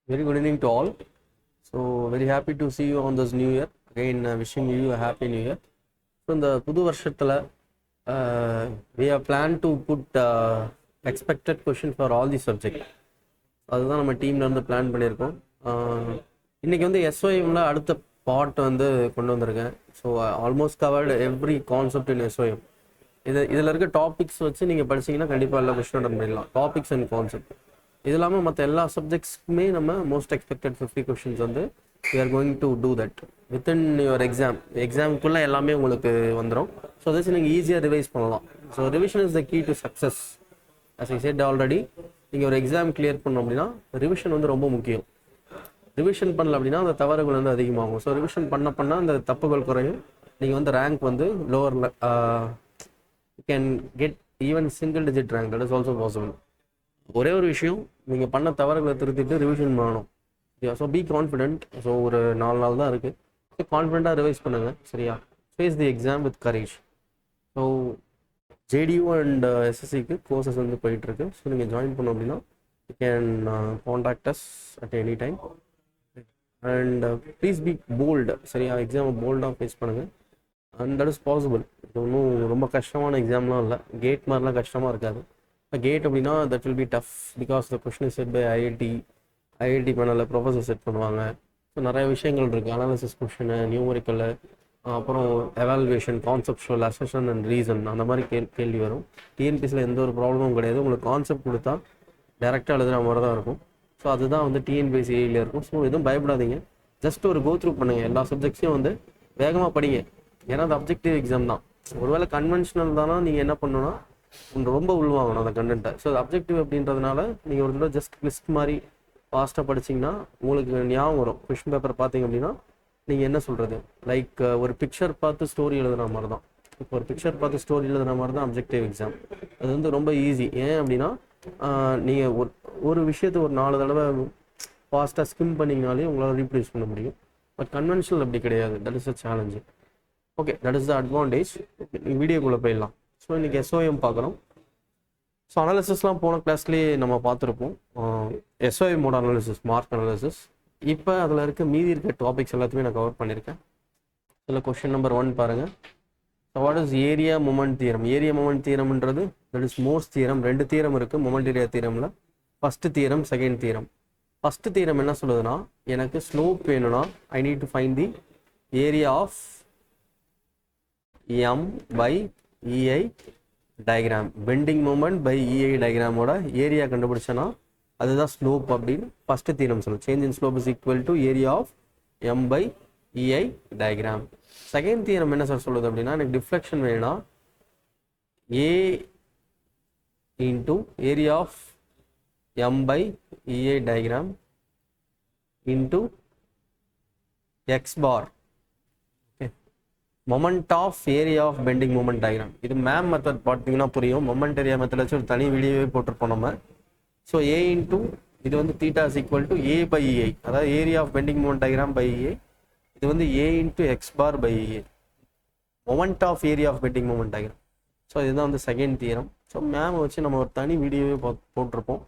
Very good evening to all. So very happy to see you on this new year. Again, wishing you a happy new year. So in the புது வருஷத்துல we have planned to put expected question for all the subject. அதுதான் நம்ம டீம்ல இருந்து plan பண்ணியிருக்கோம். இன்னைக்கு வந்து SOMல அடுத்த பார்ட் வந்து கொண்டு வந்திருக்கேன். So almost covered every concept in SOM. இதில் இருக்க டாபிக்ஸ் வச்சு நீங்கள் படிச்சீங்கன்னா கண்டிப்பாக எல்லா கொஸ்டின் அட்டன் பண்ணிடலாம். டாபிக்ஸ் அண்ட் கான்செப்ட் இது இல்லாமல் மற்ற எல்லா சப்ஜெக்ட்ஸ்க்குமே நம்ம மோஸ்ட் எக்ஸ்பெக்டட் 50 கொஷின்ஸ் வந்து we are going to do that within your எக்ஸாமுக்குள்ளே எல்லாமே உங்களுக்கு வந்துடும். ஸோ அதை நீங்கள் ஈஸியாக ரிவைஸ் பண்ணலாம். So revision is the key to success. as I said already, நீங்கள் ஒரு எக்ஸாம் கிளியர் பண்ணோம் அப்படின்னா ரிவிஷன் வந்து ரொம்ப முக்கியம். ரிவிஷன் பண்ணல அப்படின்னா அந்த தவறுகள் வந்து அதிகமாகும். ஸோ ரிவிஷன் பண்ண அந்த தப்புகள் குறையும். நீங்கள் வந்து ரேங்க் வந்து லோவரில் can get even single digit rank. That is also possible. ஒரே ஒரு விஷயம், நீங்கள் பண்ண தவறுகளை திருத்திட்டு ரிவிஷன் பண்ணணும். So be confident. ஸோ ஒரு 4 நாள் தான் இருக்குது. ஸோ கான்ஃபிடென்ட்டாக ரிவைஸ் பண்ணுங்கள். சரியா? Face the exam with courage. So JDU and SSCக்கு கோர்சஸ் வந்து போயிட்டுருக்கு. ஸோ நீங்கள் ஜாயின் பண்ணோம் அப்படின்னா you can contact us at any time. And please be bold. சரியா? எக்ஸாமை போல்டாக ஃபேஸ் பண்ணுங்கள். And that is possible. இது ஒன்றும் ரொம்ப கஷ்டமான எக்ஸாம்லாம் இல்லை. கேட் மாதிரிலாம் கஷ்டமாக இருக்காது. கேட் அப்படின்னா that will be tough because the question set by IIT பேனலில் ப்ரொஃபஸர் செட் பண்ணுவாங்க. ஸோ நிறைய விஷயங்கள் இருக்குது. அனாலிசிஸ் கொஷினு, நியூமரிக்கலு, அப்புறம் evaluation, conceptual, assertion and reason, அந்த மாதிரி கேள்வி வரும். டிஎன்பிஎஸ்சியில் எந்த ஒரு ப்ராப்ளமும் கிடையாது. உங்களுக்கு கான்செப்ட் கொடுத்தா டேரெக்டாக எழுதுகிற மாதிரி தான் இருக்கும். ஸோ அதுதான் வந்து TNPSC AEயில் இருக்கும். ஸோ எதுவும் பயப்படாதீங்க. ஜஸ்ட் ஒரு கோ த்ரூ பண்ணுங்கள். எல்லா சப்ஜெக்ட்ஸையும் வந்து வேகமாக படிங்க. ஏன்னா அது அப்ஜெக்டிவ் எக்ஸாம் தான். ஒருவேளை கன்வென்ஷனல் தானா நீங்கள் என்ன பண்ணணும்னா ரொம்ப உள்வாங்கணும் அந்த கண்டென்ட்டை. ஸோ அது அப்ஜெக்டிவ் அப்படின்றதுனால நீங்கள் ஒரு தடவை ஜஸ்ட் லிஸ்ட் மாதிரி ஃபாஸ்ட்டாக படிச்சிங்கன்னா உங்களுக்கு ஞாபகம் வரும். கொஷின் பேப்பர் பார்த்தீங்க அப்படின்னா நீங்கள் என்ன சொல்கிறது, லைக் ஒரு பிக்சர் பார்த்து ஸ்டோரி எழுதுன மாதிரி தான். இப்போ ஒரு பிக்சர் பார்த்து ஸ்டோரி எழுதுன மாதிரி தான் அப்ஜெக்டிவ் எக்ஸாம். அது வந்து ரொம்ப ஈஸி. ஏன் அப்படின்னா நீங்கள் ஒரு விஷயத்தை ஒரு 4 தடவை ஃபாஸ்ட்டாக ஸ்கிம் பண்ணிங்கனாலே உங்களால் ரீப்ளேஸ் பண்ண முடியும். பட் கன்வென்ஷனல் அப்படி கிடையாது. That is a challenge. Okay, that is the advantage. வீடியோக்குள்ளே போயிடலாம். ஸோ இன்றைக்கி SOM பார்க்குறோம். ஸோ அனாலிசிஸ்லாம் போன கிளாஸ்லேயே நம்ம பார்த்துருப்போம். SOMோட அனாலிசிஸ், மார்க் அனாலிசிஸ். இப்போ அதில் இருக்க மீதி இருக்க டாபிக்ஸ் எல்லாத்தையுமே நான் கவர் பண்ணியிருக்கேன். இதில் கொஸ்டின் நம்பர் 1 பாருங்கள். So what is area moment theorem? Area moment தியரம்ன்றது that is most theorem. 2 theorem இருக்குது மொமெண்ட் ஏரியா தியரமில். First theorem, second theorem. First theorem என்ன சொல்லுதுன்னா, எனக்கு ஸ்லோப் வேணும்னா I need to find the area of M by EI diagram. Bending moment by EI டயக்ராமோட area கண்டுபிடிச்சனா அதுதான் ஸ்லோப் அப்படின்னு ஃபஸ்ட்டு தியரம் சொல்லுது. Change in slope is equal to area of M by EI diagram. Second theorem என்ன sir சொல்லுது அப்படின்னா, எனக்கு deflection வேணும்னா A into area of M by EI diagram into X bar moment of area of bending moment diagram. இது மேம் method பார்த்தீங்கன்னா புரியும். Moment area method வச்சு ஒரு தனி வீடியோவே போட்டிருப்போம் நம்ம. ஸோ A இன்டூ இது வந்து theta is equal to A by EI, அதாவது area of bending moment diagram by EI. இது வந்து A into X bar by EI, moment of area of bending moment diagram. So இதுதான் வந்து second theorem. So ma'am வச்சு நம்ம ஒரு தனி வீடியோவே போட்டிருப்போம்.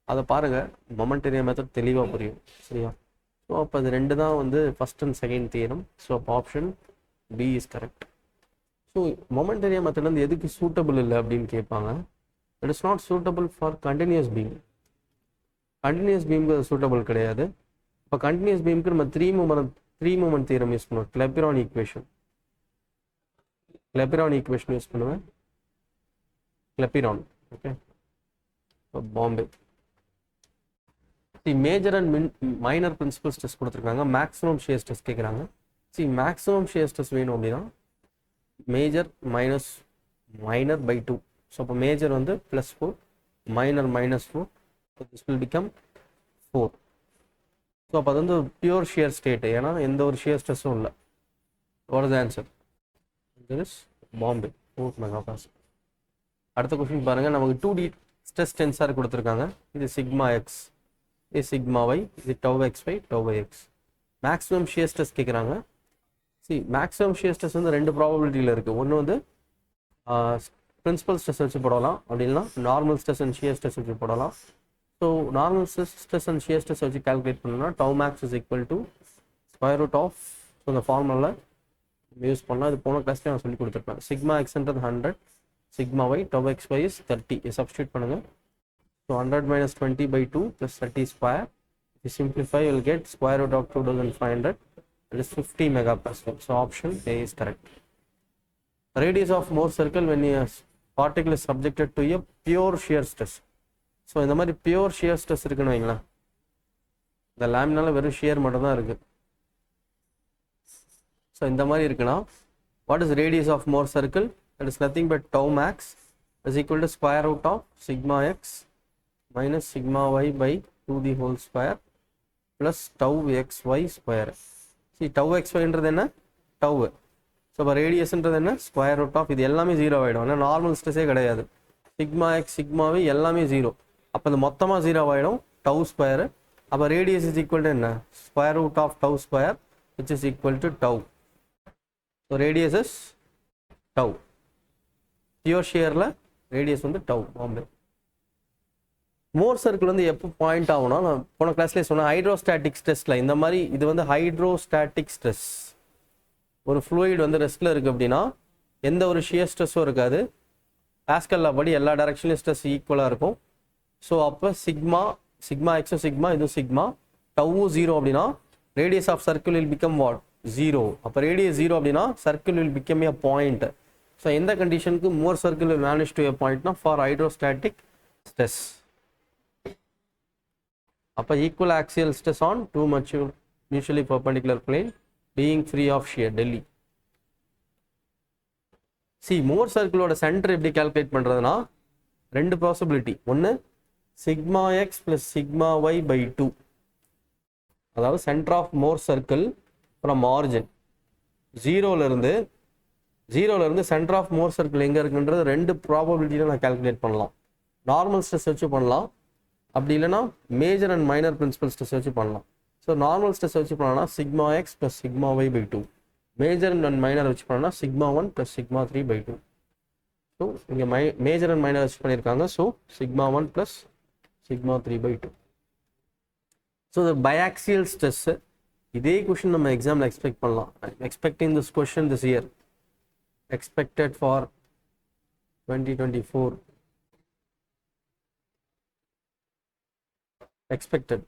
அதை பாருங்கள், மொமெண்ட் ஏரியா மெத்தட் தெளிவாக புரியும். சரியா? ஸோ அப்போ அது 2 தான் வந்து first and second theorem. So அப்போ option B is correct. So moment area method வந்து எதுக்கு சூட்டபிள் இல்லை அப்படின்னு கேட்பாங்க. It is not suitable for continuous beam. Continuous பீமுக்கு அது சூட்டபிள் கிடையாது. இப்போ கண்டினியூஸ் பீமுக்கு நம்ம த்ரீ மூமெண்ட் தியரம் யூஸ் பண்ணுவோம். கிளெபிரான் ஈக்குவேஷன் யூஸ் பண்ணுவேன். Clapeyron. Okay, Bombay. Major and minor principal stress கொடுத்துருக்காங்க. மேக்ஸிமம் ஷியர் ஸ்ட்ரெஸ் கேட்குறாங்க. மேக்ஸிமம் ஷியர் ஸ்ட்ரெஸ் வேணும் அப்படின்னா major minus minor by 2. So அப்போ மேஜர் வந்து +4, minor -4. So this will become 4. So அப்போ அது வந்து பியூர் ஷியர் ஸ்டேட். ஏன்னா எந்த ஒரு ஷியர் ஸ்ட்ரெஸ்ஸும் இல்லை. What is the answer? This is Bombay 4 MPa. அடுத்த கொஸ்டின் பாருங்கள். நமக்கு 2D ஸ்ட்ரெஸ் டென்சார் கொடுத்துருக்காங்க. இது σx, இது σy, இது τxy, τx. Maximum shear stress கேட்குறாங்க. மேக்ஸிமம் ஷியர் ஸ்ட்ரெஸ் வந்து 2 ப்ராபபிலிட்டியில் இருக்குது. ஒன்று வந்து பிரின்சிபல் ஸ்ட்ரெஸ் வச்சு போடலாம், அப்படின்னா normal stress and shear stress வச்சு போடலாம். So normal stress and shear stress வச்சு கால்குலேட் பண்ணோம்னா tau max is equal to square root of so இந்த ஃபார்முலா யூஸ் பண்ணலாம். இது போன கிளாஸ்லேயே நான் சொல்லி கொடுத்துருப்பேன். சிக்மா எக்ஸ்ன்றது 100, sigma y tau xy is 30. இது சப்ஸ்டியூட் பண்ணுங்கள். So 100 minus 20 by 2 plus 30 square. If you simplify, you will get square root of 2500. That is 50 megapascal. So option A is correct. Radius of Mohr circle when a particle is subjected to a pure shear stress. So இந்த மாதிரி pure shear stress இருக்குன்னு வைங்களேன். இந்த லேமினால வெறும் shear மட்டும் தான் இருக்கு. So இந்த மாதிரி இருக்குன்னா what is radius of Mohr circle? That is nothing but tau max is equal to square root of sigma x minus sigma y by 2 the whole square plus tau xy square. See tau xy என்றது என்ன? tau. So இப்போ ரேடியஸ்ன்றது என்ன? Square root of இது எல்லாமே zero ஆகிடும். ஏன்னா normal ஸ்ட்ரெஸ்ஸே கிடையாது. Sigma X சிக்மாவே எல்லாமே ஜீரோ. அப்போ இது மொத்தமாக ஜீரோ ஆகிடும். Tau square. அப்போ ரேடியஸ் இஸ் ஈக்குவல் டு என்ன? Square root of tau square which is equal to tau. So radius is tau. Pure ஷியரில் ரேடியஸ் வந்து டவு. பாம்பே மோர் சர்க்கிள் வந்து எப்போ பாயிண்ட் ஆகும்னா, நான் போன கிளாஸ்லேயே சொன்னேன், ஹைட்ரோஸ்டாட்டிக் ஸ்ட்ரெஸ்ஸில் இந்த மாதிரி இது வந்து ஹைட்ரோஸ்டாட்டிக் ஸ்ட்ரெஸ். ஒரு ஃப்ளூயிட் வந்து ரெஸ்ட்டில் இருக்குது அப்படின்னா எந்த ஒரு ஷியர் ஸ்ட்ரெஸ்ஸும் இருக்காது. பாஸ்கல் படி எல்லா டைரக்ஷன்லையும் ஸ்ட்ரெஸ் ஈக்குவலாக இருக்கும். ஸோ அப்போ சிக்மா எக்ஸும் சிக்மா இதுவும் சிக்மா டவும் ஜீரோ அப்படின்னா radius of circle will become what? Zero. அப்போ ரேடியஸ் ஜீரோ அப்படின்னா circle will become a point. So எந்த கண்டிஷனுக்கு Mohr circle will vanish to a பாயிண்ட்னா ஃபார் ஹைட்ரோஸ்டாட்டிக் ஸ்ட்ரெஸ். அப்போ equal axial stress on two mutually perpendicular plane being free of shear Delhi. See Mohr சர்க்கிளோட centre எப்படி calculate பண்ணுறதுனா ரெண்டு possibility. ஒன்று sigma x plus sigma y by 2, அதாவது centre of Mohr circle from origin ஜீரோலேருந்து centre of Mohr circle எங்கே இருக்குன்றது ரெண்டு ப்ராபபிலிட்டியில் நான் கால்குலேட் பண்ணலாம். நார்மல் ஸ்ட்ரெஸ் வச்சு பண்ணலாம், அப்படி இல்லைனா major and minor principal stress வச்சு பண்ணலாம். ஸோ நார்மல் ஸ்ட்ரெஸ் வச்சு பண்ணலாம்னா sigma x plus sigma y by 2, major and minor வச்சு பண்ணலாம்னா sigma 1 plus sigma 3 by 2. So இங்கே மேஜர் அண்ட் மைனர் வச்சு பண்ணியிருக்காங்க. So sigma 1 plus sigma 3 by 2. So இந்த பைஆக்சியல் ஸ்ட்ரெஸ்ஸு இதே கொஷின் நம்ம எக்ஸாமில் எக்ஸ்பெக்ட் பண்ணலாம். Expecting this question this year, expected for 2024. Expected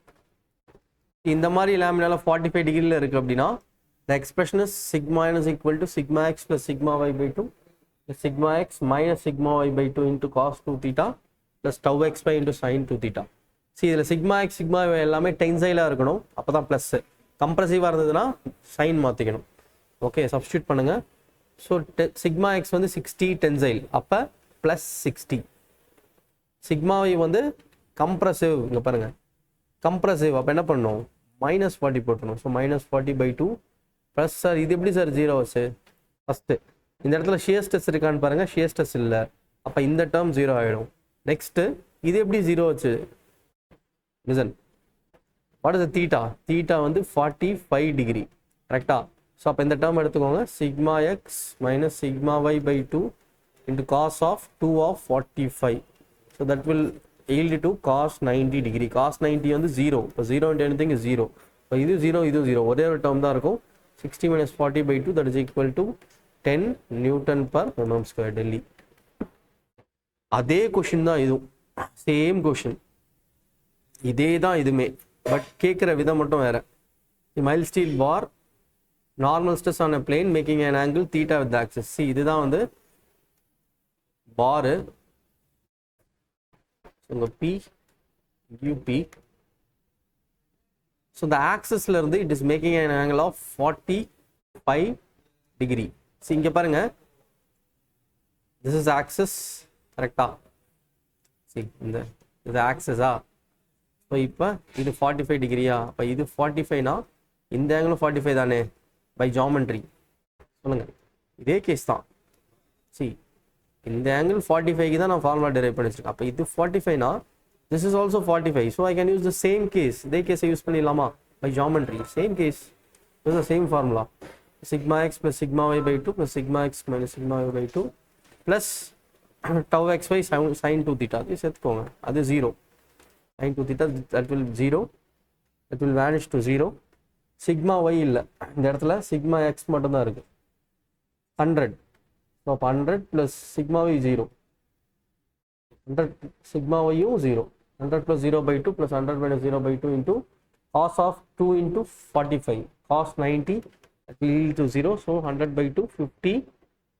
இந்த மாதிரி லேமினால 45 டிகிரியில் இருக்குது அப்படின்னா the expression is sigma n is equal to sigma x plus sigma y by 2 plus sigma x minus sigma y by 2 into cos 2 theta plus tau xy into sin 2 theta. See இதில் sigma x sigma y எல்லாமே டென்சைலாக இருக்கணும், அப்போ தான் plus. கம்ப்ரசிவாக இருந்ததுன்னா sign மாற்றிக்கணும். Okay, substitute பண்ணுங்கள். So sigma x வந்து 60 tensile, அப்போ ப்ளஸ் 60. சிக்மா y வந்து கம்ப்ரசிவ், இங்கே பாருங்கள் கம்ப்ரசிவ், அப்போ என்ன பண்ணணும்? மைனஸ் 40 போட்டணும். So minus 40 by 2 plus. Sir இது எப்படி சார் ஜீரோ ஆச்சு? ஃபஸ்ட்டு இந்த இடத்துல ஷியர் ஸ்ட்ரெஸ் இருக்கான்னு பாருங்கள், ஷியர் ஸ்ட்ரெஸ் இல்லை, அப்போ இந்த டேர்ம் ஜீரோ ஆகிடும். நெக்ஸ்ட்டு இது எப்படி ஜீரோ ஆச்சு? Listen, what is theta? Theta வந்து 45 டிகிரி, கரெக்டா? ஸோ அப்போ இந்த டேர்ம் எடுத்துக்கோங்க, sigma x minus sigma y by 2 into cos of 2 of 45. So that will yield to cos 90 degree. cos 90 வந்து 0. இப்போ 0 into anything is 0. இப்போ இது 0 இது 0, ஒரே ஒரு டேர்ம் தான் இருக்கும். 60 minus 40 by 2 that is equal to 10 Newton per mm square Delhi. அதே கொஷின் தான் இதுவும், சேம் கொஷின், இதே தான் இதுமே, பட் கேட்குற விதம் மட்டும் வேறு. Mild steel bar normal stress on a plane making an angle theta with the axis. See இதுதான் வந்து பாரு, உங்கள் P UP. ஸோ இந்த ஆக்சஸ்ல இருந்து it is making an angle of 45 degree. So இங்கே பாருங்க, திஸ் இஸ் ஆக்சஸ், கரெக்டா? சரி, இது ஆக்சஸா? ஸோ இப்போ இது 45 டிகிரியா? அப்போ இது 45னா இந்த ஆங்கிளும் 45 தானே பை ஜாமெண்ட்ரி. சொல்லுங்கள், இதே கேஸ் தான். சரி, இந்த ஆங்கிள் 45க்கு தான் நான் ஃபார்முலா டெரைவ் பண்ணி வச்சிருக்கேன். அப்போ இது 45னா this is also 45. So I can use the same case, இதே கேஸை யூஸ் பண்ணிடலாமா by geometry? Same case, use the same formula, sigma x plus sigma y by 2 plus sigma x minus sigma y by 2 plus tau x y sine 2 theta. அது சேர்த்துக்கோங்க, அது 0. sin 2 theta, that will 0, that will vanish to 0. Sigma y இல்லை, இந்த இடத்துல sigma x மட்டும்தான் இருக்கு, 100. So அப்போ 100 plus sigma y 0, 100 sigma y 0, 100 plus 0 by 2 plus 100 minus 0 by 2 into cos of 2 into 45, cos 90, that will yield to 0. So 100 by 2, 50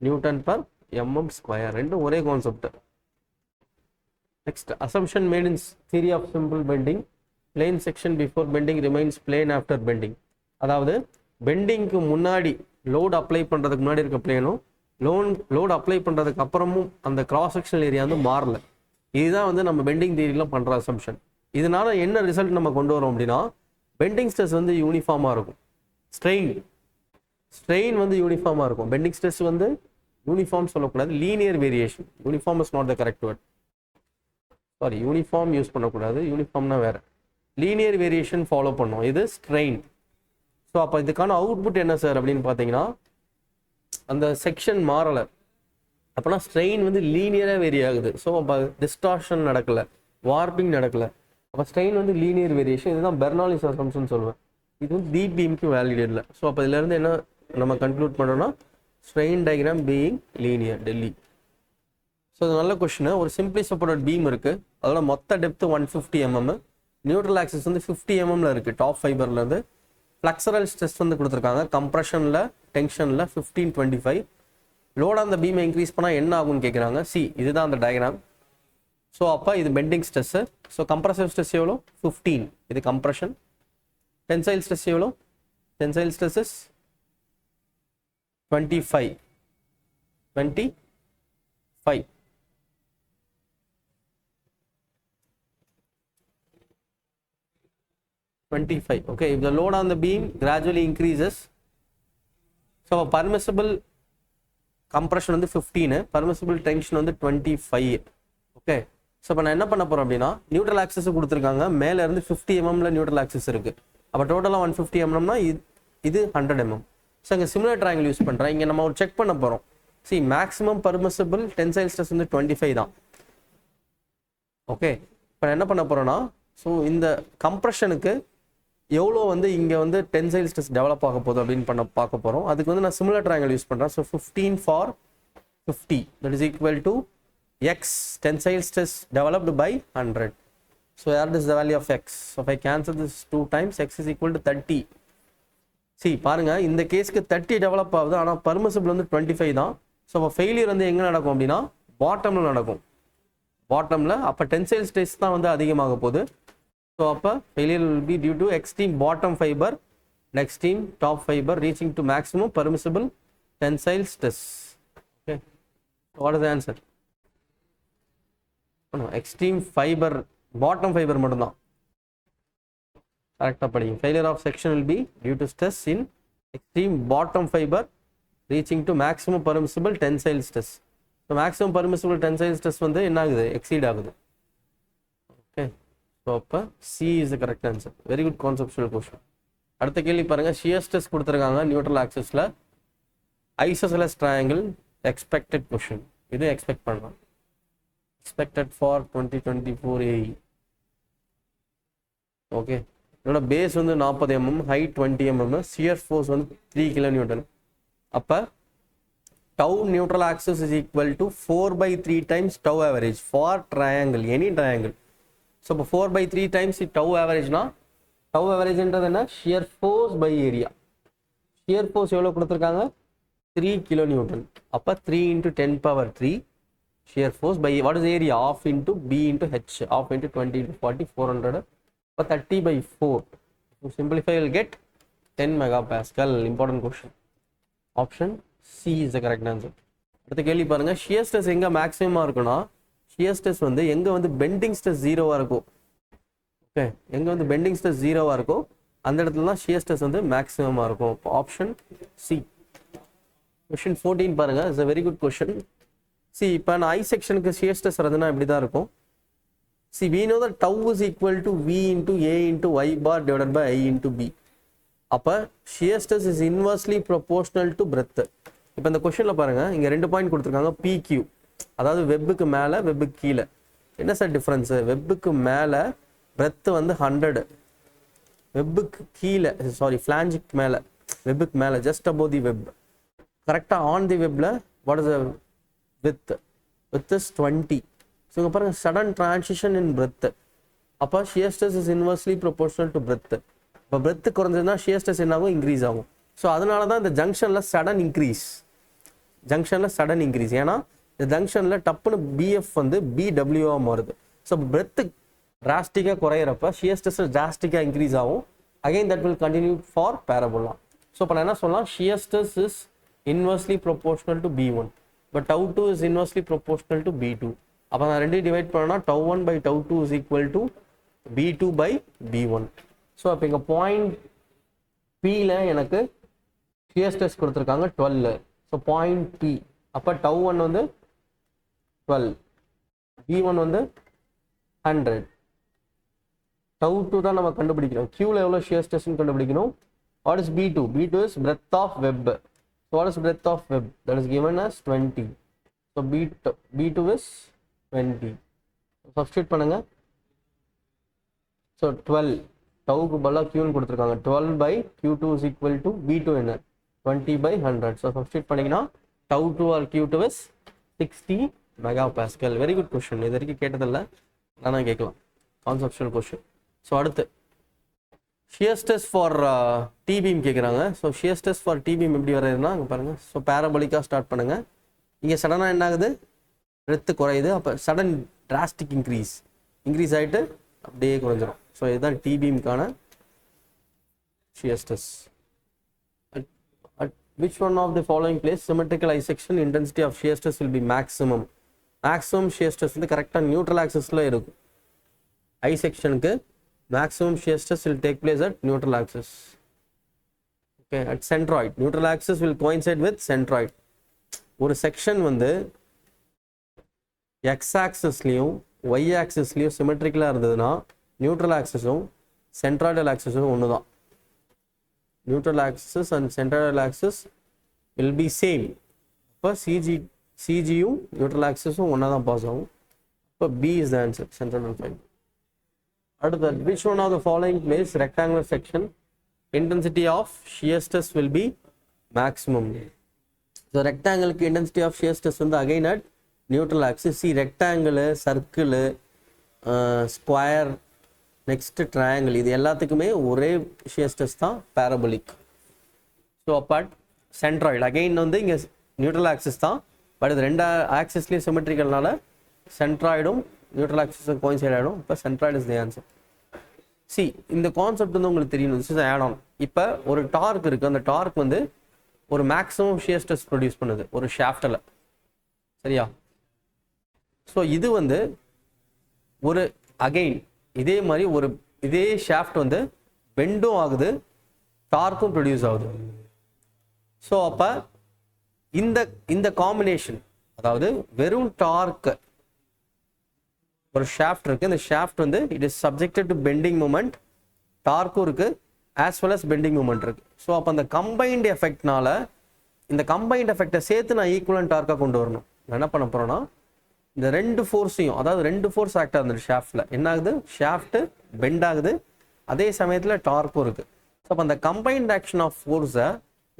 Newton per mm square. ரெண்டு ஒரே concept. Next, assumption made in theory of simple bending. Plane section before bending remains plane after bending. அதாவது பெண்டிங்க்கு முன்னாடி load apply பண்ணுறதுக்கு முன்னாடி இருக்க பிளேனும் load apply பண்ணுறதுக்கு அப்புறமும் அந்த கிராஸ் செக்ஷனல் ஏரியா வந்து மாறல. இதுதான் வந்து நம்ம பெண்டிங் தியரியில் பண்ணுற அசம்ஷன். இதனால என்ன ரிசல்ட் நம்ம கொண்டு வரோம் அப்படின்னா, பெண்டிங் ஸ்ட்ரெஸ் வந்து யூனிஃபார்மாக இருக்கும், ஸ்ட்ரெயின் வந்து யூனிஃபார்மாக இருக்கும். பெண்டிங் ஸ்ட்ரெஸ் வந்து யூனிஃபார்ம் சொல்லக்கூடாது, linear variation. Uniform is not the correct word, sorry, uniform use பண்ணக்கூடாது, யூனிஃபார்ம்னா வேறு, லீனியர் வேரியேஷன் ஃபாலோ பண்ணோம். இது ஸ்ட்ரெயின். ஸோ அப்போ இதுக்கான அவுட்புட் என்ன சார் அப்படின்னு பார்த்தீங்கன்னா, அந்த செக்ஷன் மாறலை, அப்போனா ஸ்ட்ரெயின் வந்து லீனியராக வேரி ஆகுது. ஸோ அப்போ டிஸ்டார்ஷன் நடக்கலை, வார்பிங் நடக்கலை, அப்போ ஸ்ட்ரெயின் வந்து லீனியர் வேரியேஷன். இதுதான் பெர்னாலிஸ் அசம்ஷன் சொல்லுவேன். இது வந்து டீப் பீமுக்கு வேலிட் இல்லை. ஸோ அப்போ இதுலேருந்து என்ன நம்ம கன்க்ளூட் பண்ணுறோம்னா, strain diagram being linear, Delhi. So இது நல்ல கொஸ்டின். ஒரு சிம்பிளி சப்போர்ட்டட் பீம் இருக்குது, அதோட மொத்த டெப்த்து 150 mm, நியூட்ரல் ஆக்சிஸ் வந்து 50 mm இருக்குது டாப் ஃபைபர்லேருந்து. ஃப்ளெக்சரல் ஸ்ட்ரெஸ் வந்து கொடுத்துருக்காங்க, கம்ப்ரெஷனில் டென்ஷனில் 15-25. லோட் அந்த பீமை இன்க்ரீஸ் பண்ணால் என்ன ஆகும்னு கேட்குறாங்க. இதுதான் அந்த டயக்ராம். ஸோ அப்போ இது bending stress. So compressive stress எவ்வளோ? 15. இது கம்ப்ரெஷன். டென்சைல் ஸ்ட்ரெஸ் எவ்வளோ? Tensile stress is 25. Okay, if the load on the beam gradually increases, so permissible compression வந்து 15, permissible tension வந்து 25. ஓகே, ஸோ இப்போ நான் என்ன பண்ண போகிறேன் அப்படின்னா, நியூட்ரல் ஆக்சிஸ் கொடுத்துருக்காங்க, மேலே இருந்து 50 mm நியூட்ரல் ஆக்சிஸ் இருக்குது. அப்போ டோட்டலாக 150 mm இது 100 mm. ஸோ இங்கே சிமிலர் ட்ரையாங்கிள் யூஸ் பண்ணுறேன். இங்கே நம்ம ஒரு செக் பண்ண போகிறோம். மேக்ஸிமம் பர்மிசிபிள் டென்சைல் ஸ்ட்ரெஸ் வந்து 25 தான். ஓகே, இப்போ நான் என்ன பண்ண போகிறேன்னா, ஸோ இந்த கம்ப்ரெஷனுக்கு எவ்வளோ வந்து இங்கே வந்து டென்சைல் ஸ்ட்ரெஸ் டெவலப் ஆக போகுது அப்படின்னு பார்க்க போகிறோம். அதுக்கு வந்து நான் சிமிலர் ட்ரையாங்கிள் யூஸ் பண்ணுறேன். So 15 for 50, that is equal to x tensile stress developed by 100. So that is the value of x. So if I cancel this 2 times, x is equal to 30. பாருங்க, இந்த கேஸ்க்கு 30 develop ஆகுது, ஆனால் permissible வந்து 25 தான். So அப்போ failure வந்து எங்கே நடக்கும் அப்படின்னா, பாட்டமில் நடக்கும். அப்போ டென்சைல் ஸ்ட்ரெஸ் தான் வந்து அதிகமாக போகுது. ஸோ அப்போ failure will be due to extreme bottom fiber and extreme top fiber reaching to maximum permissible tensile stress. Okay, so what is the answer? Extreme fibre, bottom fibre மட்டும்தான் கரெக்டாக படிங்க. Failure of section will be due to stress in extreme bottom fiber reaching to maximum permissible tensile stress. So maximum permissible tensile stress வந்து என்ன ஆகுது? Exceed ஆகுது. Okay, so அப்போ C is the correct answer. Very good conceptual question. அடுத்த கேள்வி பாருங்கள். Shear stress கொடுத்துருக்காங்க neutral ஆக்சிஸில், ஐசோசெலஸ் ட்ரையாங்கிள், எக்ஸ்பெக்டட் கொஸ்டின். இது எக்ஸ்பெக்ட் பண்ணலாம். Expected for 2024 AE. ஓகே, இதோட பேஸ் வந்து 40 mm, height 20 mm, shear force வந்து 3 kN. அப்போ tau neutral axis is equal to 4/3 times tau average for triangle, any triangle. So இப்போ 4/3 times tau average னா, tau average என்றது என்ன? shear force by area. shear force எவ்வளோ கொடுத்துருக்காங்க? 3 kN. அப்போ 3 into 10 power 3 shear force by what is the area? Half into b into h, half into 20 into 40, 400, but 30/4. To simplify, you will get 10 megapascal. Important question. Option C is the correct answer. அடுத்த கேள்வி பாருங்க. shear stress எங்க மேக்ஸிமமா இருக்குன்னா, shear stress வந்து எங்க வந்து bending stress 0வா இருக்கும். Okay, எங்க வந்து பெண்டிங் ஸ்ட்ரெஸ் 0வா இருக்கும், அந்த இடத்துல தான் shear stress வந்து மேக்ஸிமமா இருக்கும். Option C. Question 14 பாருங்க. It's a very good question. இப்போ நான் ஐ செக்ஷனுக்கு ஷியர் ஸ்ட்ரெஸ் வருதுன்னா இப்படி தான் இருக்கும். we know that tau is equal to v into a into y bar divided by I into b. அப்போ shear stress is inversely proportional to breadth. இப்போ இந்த கொஸ்டினில் பாருங்கள், இங்கே 2 பாயிண்ட் கொடுத்துருக்காங்க. PQ, அதாவது வெப்புக்கு மேலே வெப்புக்கு கீழே. என்ன சார் டிஃப்ரென்ஸு? வெப்புக்கு மேலே breadth வந்து 100, வெப்புக்கு கீழே சாரி ஃப்ளாஞ்சுக்கு மேலே, வெப்புக்கு மேலே ஜஸ்ட் above the web. கரெக்டாக ஆன் தி வெப்பில் what is width is 20. So இங்கே பாருங்கள் சடன் ட்ரான்சிஷன் இன் breadth. அப்போ shear stress is inversely proportional to breadth. இப்போ breadth குறைஞ்சதுன்னா shear stress என்ன ஆகும், இன்க்ரீஸ் ஆகும். ஸோ அதனால தான் இந்த ஜங்ஷனில் சடன் இன்க்ரீஸ், ஏன்னா இந்த ஜங்ஷனில் டப்புன்னு பிஎஃப் வந்து பிடபிள்யூவாக மாறுது. ஸோ breadth டிராஸ்டிக்காக குறையிறப்ப shear stress டிராஸ்டிக்காக இன்க்ரீஸ் ஆகும். Again that will continue for parabola. So இப்போ நான் என்ன சொல்லலாம், shear stress is inversely proportional to B1, but τ2 is inversely proportional to B2. அப்போ நான் ரெண்டையும் டிவைட் பண்ணனா τ1 by τ2 is equal to B2 by B1. So அப்போ இங்கே பாயிண்ட் பியில் எனக்கு shear stress கொடுத்துருக்காங்க 12. ஸோ பாயிண்ட் பி அப்போ τ1 வந்து 12, B1 வந்து 100, τ2 தான் நம்ம கண்டுபிடிக்கணும். Qல எவ்வளோ shear stress கண்டுபிடிக்கணும். What is B2? B2 is breadth of web. So what is breadth of web? That is given as 20. So B2 is 20. Substitute பண்ணுங்க. So 12, டவுக்கு பதிலாக Qன்னு கொடுத்துருக்காங்க. 12 by Q2 is equal to B2 என்ன 20 by 100. So substitute பண்ணிங்கன்னா τ2 or Q2 is 60 megapascal. Very good question. இது வரைக்கும் கேட்டதில்லை, நான் கேட்கலாம், கான்செப்சுவல் கொஸ்டின். ஸோ அடுத்து shear stress for T beam கேட்குறாங்க. So shear stress for T beam எப்படி வர்றதுன்னா இங்கே பாருங்கள். ஸோ பேரபோலிக்காக ஸ்டார்ட் பண்ணுங்கள். இங்கே சடனாக என்ன ஆகுது, breadth குறையுது. அப்போ சடன் டிராஸ்டிக் இன்க்ரீஸ் ஆகிட்டு அப்படியே குறைஞ்சிடும். ஸோ இதுதான் D பீமுக்கான shear stress. At which one of the following place symmetrical I section intensity of shear stress will be maximum? Maximum shear stress வந்து கரெக்டாக நியூட்ரல் ஆக்சிஸில் இருக்கும். I செக்ஷனுக்கு maximum shear stress will take place at neutral axis. Okay, at centroid. Neutral axis will coincide with centroid. ஒரு section வந்து x ஆக்சிஸ்லையும் y ஆக்சிஸ்லையும் சிமெட்ரிக்கலாக இருந்ததுன்னா நியூட்ரல் ஆக்சிஸும் சென்ட்ராய்டல் ஆக்சிஸும் ஒன்று தான். Neutral axis and centroidal axis will be same. இப்போ சிஜியும் நியூட்ரல் ஆக்சிஸும் ஒன்றா தான் பாஸ் ஆகும். இப்போ b is the answer, centroidal file. அடுத்து, which one of the following place rectangular section intensity of shear stress will be maximum? So rectangle க்கு intensity of shear stress வந்து again at neutral axis. See rectangle, circle, square, next triangle, இது எல்லாத்துக்குமே ஒரே shear stress தான் parabolic. So apart centroid again வந்து இங்கே neutral axis தான், but இது ரெண்டு ஆக்சிஸ்லேயும் சிமெட்ரிக்கல்னால சென்ட்ராய்டும் நியூட்ரல் ஆக்சிஸும் கோயின்சைட் ஆகிடும். இப்போ centroid is the answer. See இந்த கான்செப்ட் வந்து உங்களுக்கு தெரியணும். This is add on. இப்போ ஒரு டார்க் இருக்குது, அந்த டார்க் வந்து ஒரு மேக்ஸிமம் ஷியர் ஸ்ட்ரெஸ் ப்ரொடியூஸ் பண்ணுது ஒரு ஷாஃப்டில், சரியா? ஸோ இது வந்து ஒரு அகெயின் இதே மாதிரி ஒரு இதே ஷாஃப்ட் வந்து பெண்டும் ஆகுது, டார்க்கும் ப்ரொடியூஸ் ஆகுது. ஸோ அப்போ இந்த காம்பினேஷன், அதாவது வெறும் டார்க் ஒரு ஷாஃப்ட் இருக்கு, இந்த ஷாஃப்ட் வந்து it is subjected to bending moment, டார்க்கும் இருக்கு as well as bending moment இருக்கு. ஸோ அப்போ அந்த கம்பைன்ட் எஃபெக்ட்னால இந்த கம்பைன்ட் எஃபெக்டை சேர்த்து நான் ஈக்குவலன் டார்க்காக கொண்டு வரணும். நான் என்ன பண்ண போறேன்னா இந்த ரெண்டு ஃபோர்ஸையும், அதாவது ரெண்டு ஃபோர்ஸ் ஆக்ட் ஆகுது ஷாஃப்டில், என்ன ஆகுது, ஷாஃப்ட் பெண்ட் ஆகுது, அதே சமயத்தில் டார்க்கும் இருக்கு. ஸோ அப்போ அந்த கம்பைன்ட் ஆக்ஷன் ஆஃப் ஃபோர்ஸை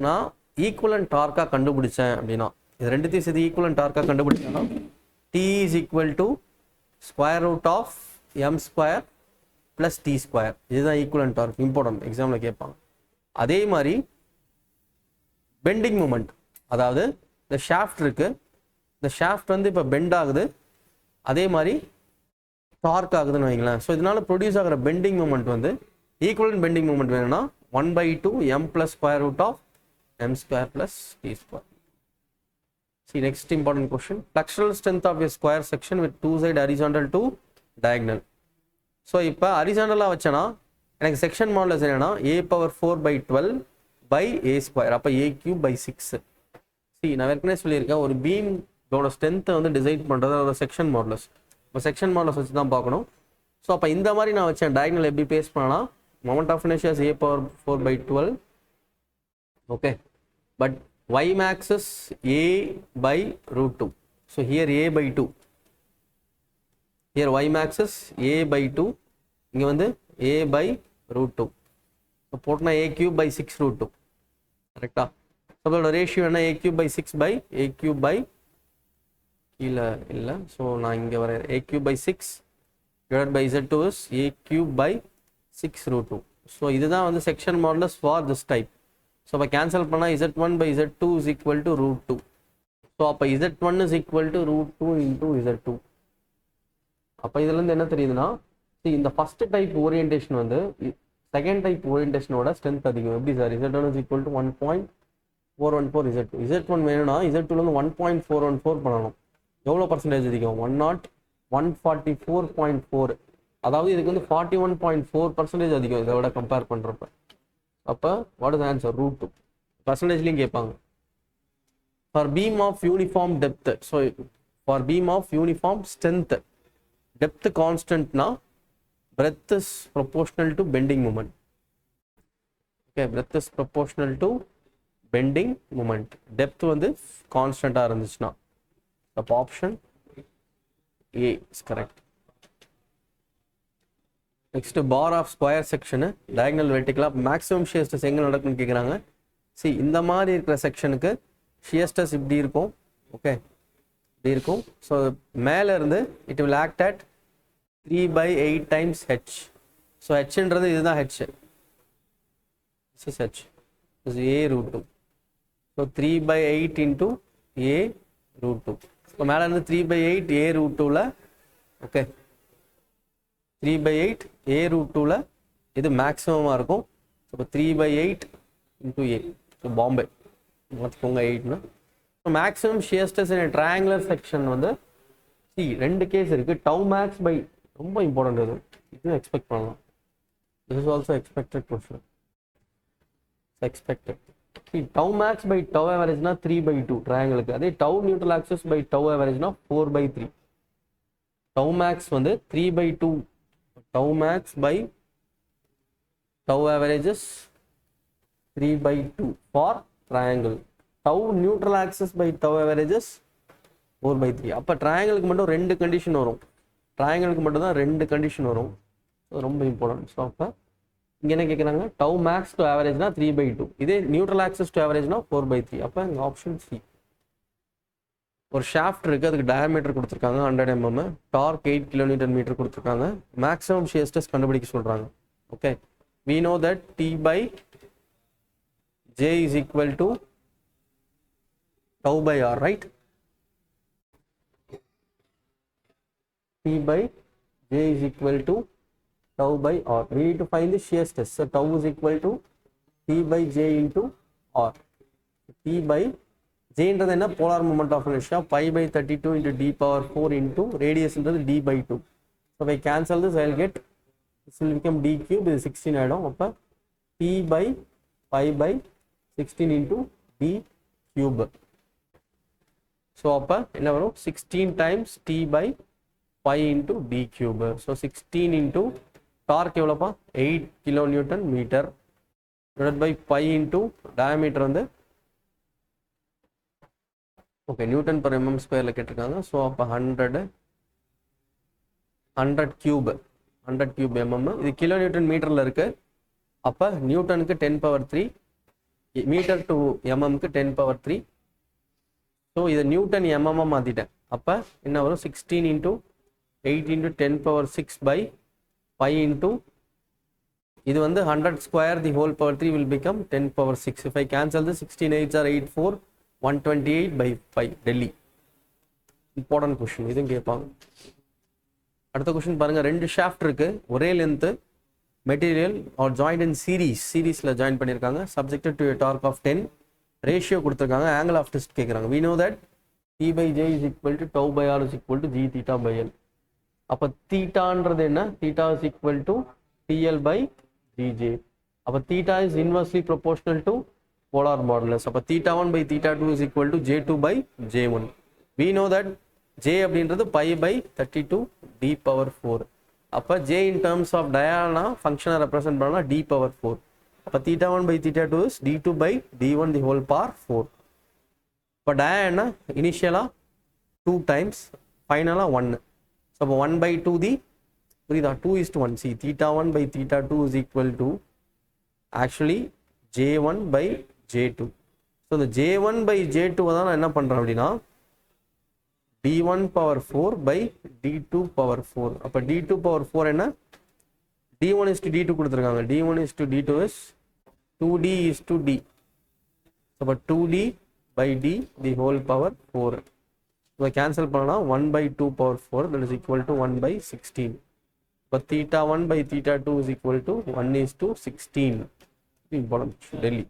நான் ஈக்குவலன் டார்க்காக கண்டுபிடிச்சேன் அப்படின்னா, இது ரெண்டுத்தையும் சேர்த்து ஈக்குவலன் டார்க்காக கண்டுபிடிச்சேன்னா T is equal to square root of m square plus t square. இதுதான் ஈக்குவலன்ட் டார்க். இம்பார்ட்டன்ட், எக்ஸாமில் கேட்பாங்க. அதே மாதிரி பெண்டிங் மூமெண்ட், அதாவது இந்த ஷாஃப்ட் இருக்கு, இந்த ஷாஃப்ட் வந்து இப்போ பெண்ட் ஆகுது, அதே மாதிரி டார்க் ஆகுதுன்னு வைங்களேன். ஸோ இதனால ப்ரொடியூஸ் ஆகிற பெண்டிங் மூமெண்ட் வந்து ஈக்குவலன்ட் பெண்டிங் மூமெண்ட் வேணும்னா 1/2 m plus square root of m square plus t square. See next important question. Flexural strength of a square section with two sides horizontal to diagonal. So இப்போ ஹரிசாண்டலாக வச்சேன்னா எனக்கு section modulus என்னன்னா a⁴/12 by a square. அப்போ a⁴/6. நான் ஏற்கனவே சொல்லியிருக்கேன், ஒரு பீமோட ஸ்ட்ரென்த்தை வந்து டிசைட் பண்ணுறது அதோட செக்ஷன் மாடுலஸ். இப்போ செக்ஷன் மாடுலஸ் வச்சு தான் பார்க்கணும். ஸோ அப்போ இந்த மாதிரி நான் வச்சேன் டயகனல் எப்படி பேஸ் பண்ணனா moment of inertia is a⁴/12. Okay, but y max is a/√2. So here a/2. Here y max is a/2. இங்கே வந்து a by root 2. ஸோ போட்டோன்னா a cube by 6 root 2. கரெக்டா? ஸோ அதோட ரேஷியோ என்ன? a cube by 6 by a cube by கீழே இல்லை. So நான் இங்கே வரேன். a cube by 6 divided by z2 is a cube by 6 root 2. So இதுதான் வந்து section modulus for this type. So இப்போ கேன்சல் பண்ணால் z1 by z2 is equal to root 2. So அப்போ z1 is equal to root 2 into z2. அப்போ இதுலேருந்து என்ன தெரியுதுன்னா, இந்த ஃபர்ஸ்ட் டைப் ஓரியன்டேஷன் வந்து செகண்ட் டைப் ஓரியன்டேஷனோட ஸ்ட்ரென்த் அதிகம். எப்படி sir? z1 is equal to 1.414 z2. z1 வேணும்னா z2லேருந்து 1.414 பண்ணணும். எவ்வளோ பர்சன்டேஜ் அதிகம்? 144.4. அதாவது இதுக்கு வந்து 41.4% அதிகம் இதோட கம்பேர் பண்ணுறப்ப. அப்போ வாட் இஸ் ஆன்சர்? ரூட் 2. பர்சன்டேஜ்லையும் கேட்பாங்க. For beam of uniform depth, so for beam of uniform strength, depth கான்ஸ்டன்ட்னா breadth is proportional to bending moment. Okay, breadth is proportional to bending moment. Depth வந்து constant ஆ இருந்துச்சுன்னா அப்போ option A is correct. Next, bar of square section, diagonal vertical, maximum shear stress எங்க நடக்கும்னு கேக்குறாங்க. See, இந்த மாதிரி இருக்கிற செக்ஷனுக்கு shear stress இப்படி இருக்கும். ஓகே, இப்படி இருக்கும். ஸோ மேலே இருந்து it will act at 3 by 8 times h. So h என்றது இதுதான் h. This is h. This is a root 2. So 3 by 8 into a root 2. So மேலே இருந்து 3 by 8 a root 2ல, ஓகே, 3 by 8 a root 2ல இது மேக்ஸிமமாக இருக்கும். So 3 by 8 into a. So Bombay பார்த்துக்கோங்க 8னா. So maximum shear stress in triangular section வந்து ரெண்டு கேஸ் இருக்குது. டவு மேக்ஸ் பை, ரொம்ப இம்பார்ட்டன்ட் இது, இதுவும் எக்ஸ்பெக்ட் பண்ணலாம். This is also expected question. Expected. Tau max by tau ஆவரேஜ்னா 3/2 ட்ரையாங்கிளுக்கு. அதே tau neutral axis by tau ஆவரேஜ்னா 4/3. டவு மேக்ஸ் வந்து 3/2. டவு max by tau average is 3/2 for triangle. Tau neutral axis by tau average is 4/3. அப்போ ட்ரையாங்கிளுக்கு மட்டும் ரெண்டு கண்டிஷன் வரும். ட்ரையாங்கிளுக்கு மட்டும் தான் ரெண்டு கண்டிஷன் வரும். ஸோ ரொம்ப இம்பார்ட்டன்ட். ஸோ அப்போ இங்கே என்ன கேட்குறாங்க? Tau max to ஆவரேஜ்னா 3/2. இதே நியூட்ரல் ஆக்சிஸ் டு ஆவரேஜ்னா 4/3. அப்போ இங்கே ஆப்ஷன் சி. ஒரு ஷாஃப்ட் இருக்குது, அதுக்கு டயாமீட்டர் கொடுத்துருக்காங்க 100 mm, டார்க் 8 kN கொடுத்துருக்காங்க. மேக்ஸிமம் ஷியர் ஸ்ட்ரெஸ் கண்டுபிடிக்க சொல்கிறாங்க. Okay, we know that T by J is equal to tau by R, right? T by J is equal to tau by R. We need to find the shear stress. So tau is equal to T by J into R. T by J என்றது என்ன? polar moment of inertia, pi by 32 into d power 4 into radius என்றது d by 2. So if I cancel this, I will get, this will become d cube, இது 16 ஆயிடும். அப்போ T by pi by 16 into d cube. So அப்போ என்ன வரும்? 16 times T by pi into d cube. So 16 into torque எவ்வளோப்பா? 8 kN meter divided by pi into diameter வந்து, okay, Newton per mm ஸ்கொயரில் கேட்டிருக்காங்க. So அப்போ 100 cube mm. இது kilo Newton மீட்டரில் இருக்குது. அப்போ நியூட்டனுக்கு 10⁻3, மீட்டர் டு எம்எம்க்கு 10⁻3. ஸோ இதை நியூட்டன் எம்எம்மாக மாற்றிட்டேன். அப்போ என்ன வரும்? 16 into 8 into 10⁻6 by pi into, இது வந்து 100 square, the whole power 3 will become 10⁻6. If I cancel this, 16 8s are 84, 128 by 5. Delhi. Important question. இதுவும் கேட்பாங்க. அடுத்த கொஸ்டின் பாருங்க. ரெண்டு ஷாஃப்ட் இருக்கு, ஒரே length, material are joined in சீரீஸில் ஜாயின் பண்ணியிருக்காங்க. Subjected to torque of 10. Ratio கொடுத்துருக்காங்க. ஆங்கிள் ஆஃப் ட்விஸ்ட் கேட்குறாங்க. we know that T by J is equal to tau by R is equal to G theta by L. அப்போ தீட்டான்றது என்ன? Theta is equal to TL by GJ. அப்போ theta is inversely proportional to polar modulus. அப்போ θ1 by θ2 is equal to J2 by J1. we know that J அப்படின்றது pi by 32 d power 4. அப்போ J in terms of diana ஃபங்க்ஷனை represent பண்ணால் d power 4. அப்போ θ1 by θ2 is d2 by d1 the whole power 4. இப்போ diana இனிஷியலாக 2 times, ஃபைனலாக 1. So அப்போ 1/2 தி புரியுதா? 2:1. See, theta 1 by theta 2 is equal to actually J1 by J2. So the J1 by J2 தான் நான் என்ன பண்றேன் அப்படின்னா D1 power 4 by D2 power 4. அப்ப D2 power 4 என்ன? D1 is to D2 கொடுத்திருக்காங்க. D1 is to D2 is 2D is to D. அப்ப 2D by D the whole power 4. So cancel பண்ணா 1 by 2 power 4 that is equal to 1 by 16. But theta 1 by theta 2 is equal to 1 is to 16. Important. Delhi.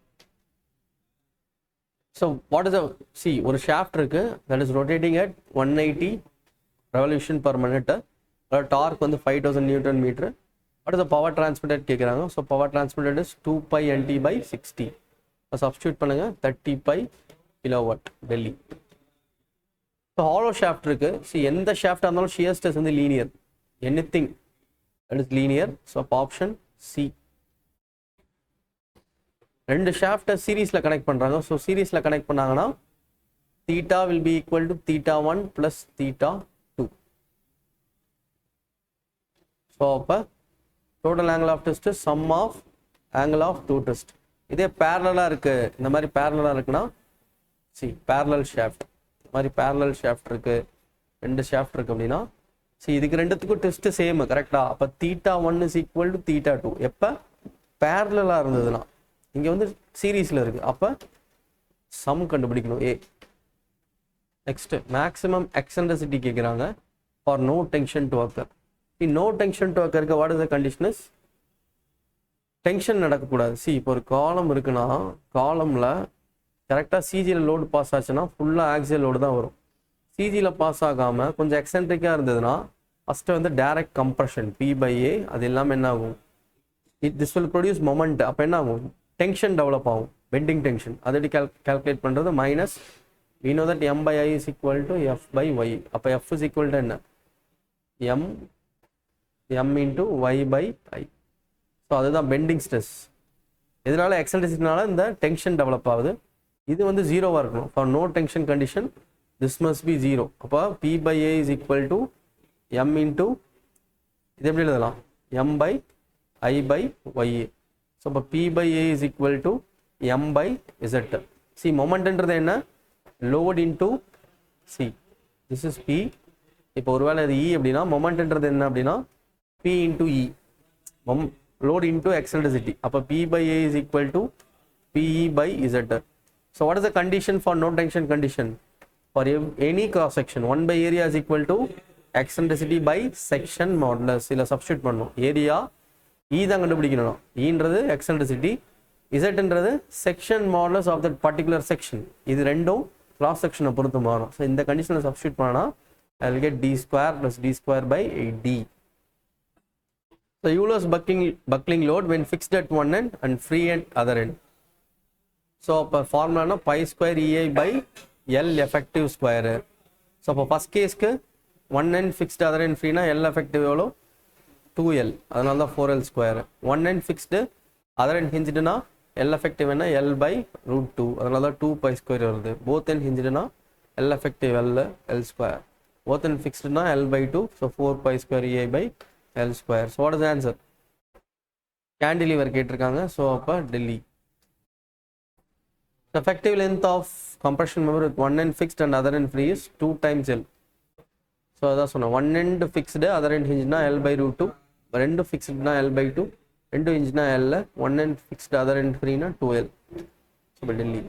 So what is the, see, ஒரு shaft இருக்கு that is rotating at 180 revolution per minute. Torque வந்து 5000 Newton meter. What is the power transmitted கேக்குறாங்க. So power transmitted is 2 pi nt by 60. Substitute பண்ணுங்க 30 pi kilowatt. Delhi. So hollow shaft இருக்கு. See, எந்த shaft இருந்தாலும் shear stress வந்து linear. Anything that is linear. So option C. ரெண்டு shaft சீரிஸ்ல connect பண்றாங்க. So சீரிஸ்ல connect பண்ணாங்கன்னா theta will be equal to theta 1 plus theta 2. So அப்ப total angle of twist is sum of angle of two twist. இதே parallel இருக்கு, இந்த மாதிரி parallel இருக்குன்னா see parallel shaft, இந்த மாதிரி parallel shaft இருக்கு, ரெண்டு shaft இருக்கு அப்படின்னா see இதுக்கு ரெண்டுத்துக்கும் twist சேம் கரெக்டா? அப்ப theta 1 is equal to theta 2 எப்ப parallel இருந்ததுன்னா, இங்க வந்து சீரிஸ்ல இருக்கு, அப்ப சம் கண்டுபிடிக்கணும் A. நெக்ஸ்ட் மேக்ஸிமம் எக்ஸென்ட்ரிசிட்டி கேக்குறாங்க for no tension to occur. no tension to occur க்கு what is the condition is tension நடக்க கூடாது. see இப்போ ஒரு காலம் இருக்குன்னா காலம்ல கரெக்டா சிஜில லோட் பாஸ் ஆச்சுன்னா ஃபுல்லா ஆக்சியல் லோட் தான் வரும். சிஜில பாஸ் ஆகாம கொஞ்சம் எக்ஸென்ட்ரிக்கா இருந்ததுன்னா ஃபர்ஸ்ட் வந்து டைரக்ட் கம்ப்ரஷன் P/A, அது எல்லாமே என்ன ஆகும், this will produce moment. அப்ப என்ன ஆகும், டென்ஷன் டெவலப் ஆகும், பெண்டிங் டென்ஷன். அதை கால்குலேட் பண்றது minus we know that m/I is equal to f/y. அப்ப f is equal to என்ன, m into y/I. ஸோ அதுதான் பெண்டிங் ஸ்ட்ரெஸ். இதனால எக்ஸென்ட்ரிசிட்டினால இந்த டென்ஷன் டெவலப் ஆகுது. இது வந்து ஜீரோவா இருக்கணும். For no tension condition this must be zero. அப்போ P/A is equal to m into இது எப்படி எழுதலாம், m/I/YA. ஸோ இப்போ P/A is equal to m/Z. See மொமெண்ட்ன்றது என்ன, load into C, this is P. இப்போ ஒருவேளை இது E அப்படின்னா மொமெண்ட்ன்றது என்ன அப்படின்னா P into E, load into eccentricity. அப்ப P/A is equal to PE/Z. So what is the condition for no tension condition? For any cross section 1 by area is equal to eccentricity by section modulus. இல்ல substitute பண்ணனும். Area E தான் கண்டுபிடிக்கணும். E ன்றது eccentricity, Z ன்றது section modulus of that particular section. இது ரெண்டும் cross section பொறுத்து மாறும். So இந்த கண்டிஷனை சப்ஸ்டிட்யூட் பண்ணா I will get d square plus d square by 8d. So Euler's buckling load when fixed at one end and free at other end. So formula pi square EI by L effective square. So first case ku one end fixed other end free na L effective எவ்வளோ 2L, அதனால தான் 4L square. One end fixed other end hinged na L effective என்ன L by root 2, அதனால தான் 2 pi square வருது. Both end hinged na L effective L square. Both end fixed na L by 2, so 4 pi square EI by L square. So what is the answer? Cantilever கேட்டிருக்காங்க. So அப்ப Delhi. The effective length of compression member with one end fixed and other end free is 2 times L. So அதான் சொன்னேன், one end fixed other end hinged na L by root 2, ரெண்டு fixed na L by 2, ரெண்டு hinged na L, one end fixed other end free na 2L. So Delhi.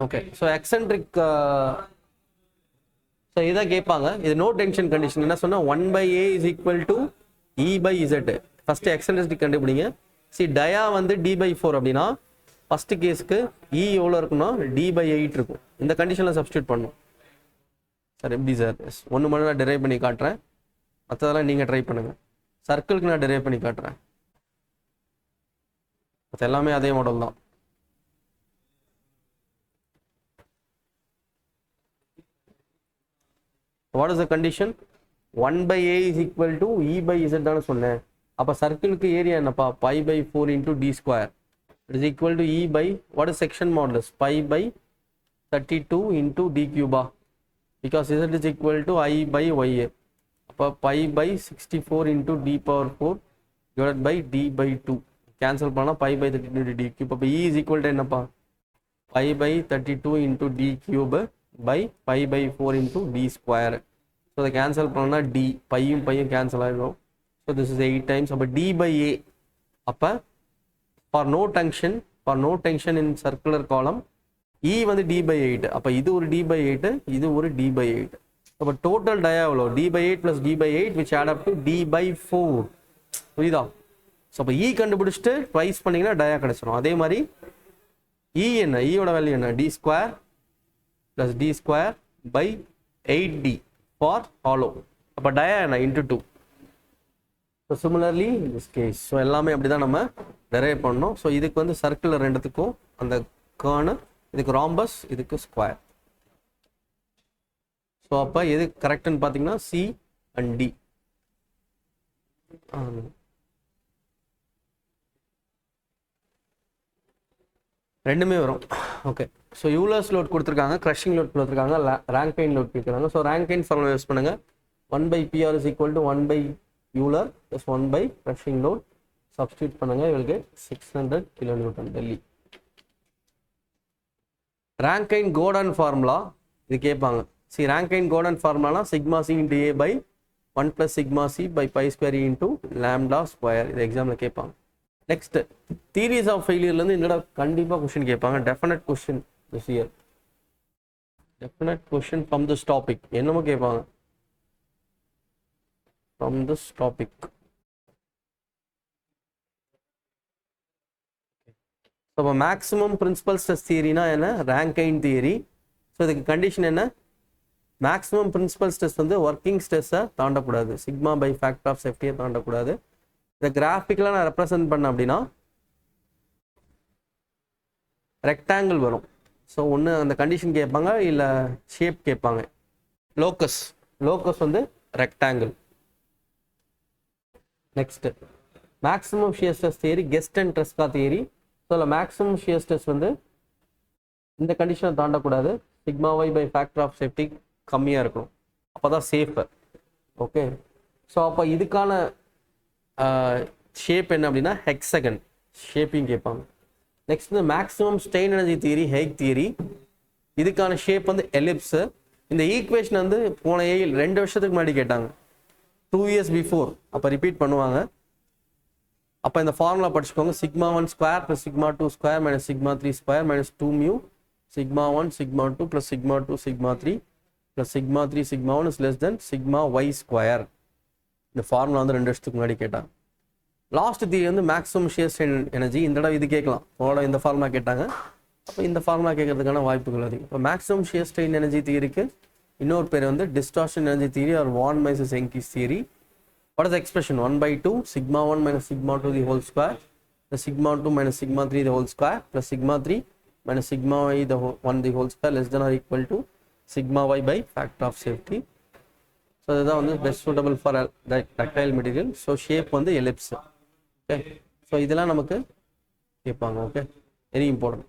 Okay, so eccentric so இத கேட்பாங்க. இது no tension condition. என்ன சொன்னா 1/A is equal to E/Z. First eccentricity கண்டுபிடிங்க. C டயா வந்து D/4 அப்படின்னா first கேஸ்க்கு E எவ்வளோ இருக்குன்னா D/8 இருக்கும். இந்த கண்டிஷனில் சப்ஸ்டியூட் பண்ணும். சார் எப்படி சார், ஒன்று மட்டும் நான் டிரைவ் பண்ணி காட்டுறேன், மற்றதெல்லாம் நீங்கள் ட்ரை பண்ணுங்க. சர்க்கிளுக்கு நான் டிரைவ் பண்ணி காட்டுறேன், மற்ற எல்லாமே அதே மாடல் தான். What is the condition? 1/A is equal to E/Z தான சொன்னேன். அப்ப சர்க்கிளுக்கு ஏரியா என்னப்பா, pi by 4 into d square. It is equal to E by, what is section modulus? Pi by 32 into d cube. Because Z is equal to I by YA. அப்ப அப்போ pi by 64 into d power 4 divided by d by 2 cancel பண்ணால் pi by 32 into d cube. அப்போ E is equal to என்னப்பா pi by 32 into d cube by pi by 4 into d square. So அதை cancel பண்ணால் d பையும் cancel ஆகிடும். So this is 8 times. அப்போ d by a அப்போ for no tension in circular column E வந்து d by 8. அப்போ இது ஒரு d by 8, இது ஒரு d by 8. அப்போ டோட்டல் டயா எவ்வளோ d by 8 plus d by 8 which add up to d by 4. புரியுதா? ஸோ அப்போ E கண்டுபிடிச்சிட்டு ட்வைஸ் பண்ணிங்கன்னா டயா கிடச்சிடும். அதே மாதிரி E என்ன, ஈயோட வேல்யூ என்ன, d square plus d square by 8d for hollow. அப்போ டயா என்ன into 2. So similarly in this case. So எல்லாமே அப்படி தான் நம்ம டெரைவ் பண்ணோம். ஸோ இதுக்கு வந்து சர்க்குலர் ரெண்டுத்துக்கும் அந்த கர்னு, இதுக்கு ராம்பஸ், இதுக்கு ஸ்கொயர். ஸோ அப்போ எது கரெக்டுன்னு பார்த்தீங்கன்னா சி அண்ட் டி. ரெண்டுமே வரும். ஓகே. ஸோ யூலர்ஸ் லோட் கொடுத்துருக்காங்க, க்ரஷிங் லோட் கொடுத்துருக்காங்க, ரேங்கைன் லோட் கொடுத்துருக்காங்க. ஸோ ரேங்கைன் ஃபார்முலா யூஸ் பண்ணுங்க. 1/PR is equal to 1/Euler plus 1/ crushing load. Substitute பண்ணுங்க, you will get 600 kilonewton Delhi. Rankine codon formula இது கேட்பாங்க. See, Rankine Gordon formula sigma c into a by 1 plus sigma c by pi square e into lambda square. இது எக்ஸாம்ல கேட்பாங்க. Next theories of ஃபெயிலியர்ல இருந்து என்னடா கண்டிப்பா question கேட்பாங்க. Definite question this year. Definite question from this topic. என்னமோ கேட்பாங்க from this topic. So maximum principal stress தியரினா என்ன, ரேங்கைன் தியரி. ஸோ இதுக்கு கண்டிஷன் என்ன, மேக்ஸிமம் பிரின்சிபல் ஸ்ட்ரெஸ் வந்து ஒர்க்கிங் ஸ்ட்ரெஸ்ஸை தாண்டக்கூடாது, சிக்மா பை ஃபேக்டர் ஆஃப் சேஃப்டியை தாண்டக்கூடாது. இதை கிராஃபிக்கலாக நான் ரெப்ரசன்ட் பண்ண அப்படின்னா ரெக்டாங்கிள் வரும். ஸோ ஒன்று அந்த கண்டிஷன் கேட்பாங்க, இல்லை ஷேப் கேட்பாங்க. லோக்கஸ் வந்து rectangle. Next maximum shear stress theory, Guest and Tresca theory. So அதில் மேக்ஸிமம் ஷியர் ஸ்ட்ரெஸ் வந்து இந்த கண்டிஷனை தாண்டக்கூடாது, sigma y by factor of safety கம்மியாக இருக்கணும், அப்போ தான் சேஃபர். ஓகே. ஸோ அப்போ இதுக்கான ஷேப் என்ன அப்படின்னா ஹெக்ஸகன் ஷேப்பிங் கேட்பாங்க. நெக்ஸ்ட் வந்து maximum strain energy theory, Haig theory. இதுக்கான ஷேப் வந்து எலிப்ஸு. இந்த ஈக்குவேஷன் வந்து போன 2 வருஷத்துக்கு முன்னாடி கேட்டாங்க, 2 years பிஃபோர். அப்போ ரிப்பீட் பண்ணுவாங்க. அப்போ இந்த ஃபார்முலா படிச்சுக்கோங்க. Sigma 1 square plus sigma 2 square minus sigma 3 square minus 2 mu sigma 1 sigma 2 plus sigma 2 sigma 3 plus sigma 3 sigma 1 is less than sigma y square. இந்த ஃபார்முலா வந்து 2 வருஷத்துக்கு முன்னாடி கேட்டாங்க. லாஸ்ட் தியரி வந்து மேக்ஸிமம் ஷியர் ஸ்ட்ரெயின் எனர்ஜி. இந்த தடவை இது கேட்கலாம், போன இந்த ஃபார்முலா கேட்டாங்க. அப்போ இந்த ஃபார்முலா கேட்கறதுக்கான வாய்ப்புகள் அதிகம். இப்போ மேக்ஸிமம் ஷியர் ஸ்ட்ரெயின் எனர்ஜி தியரிக்கு இன்னொரு பேர் வந்து distortion energy theory or von Mises Hencky's theory. What is expression, 1/2 sigma 1 minus sigma 2 the whole square plus sigma 2 minus sigma 3 the whole square plus sigma 3 minus sigma y the 1 the whole square less than or equal to sigma y by factor of safety. So இதுதான் வந்து best suitable for ductile material. So shape வந்து ellipse. Okay. So இதெல்லாம் நமக்கு கேட்பாங்க. Okay, very important.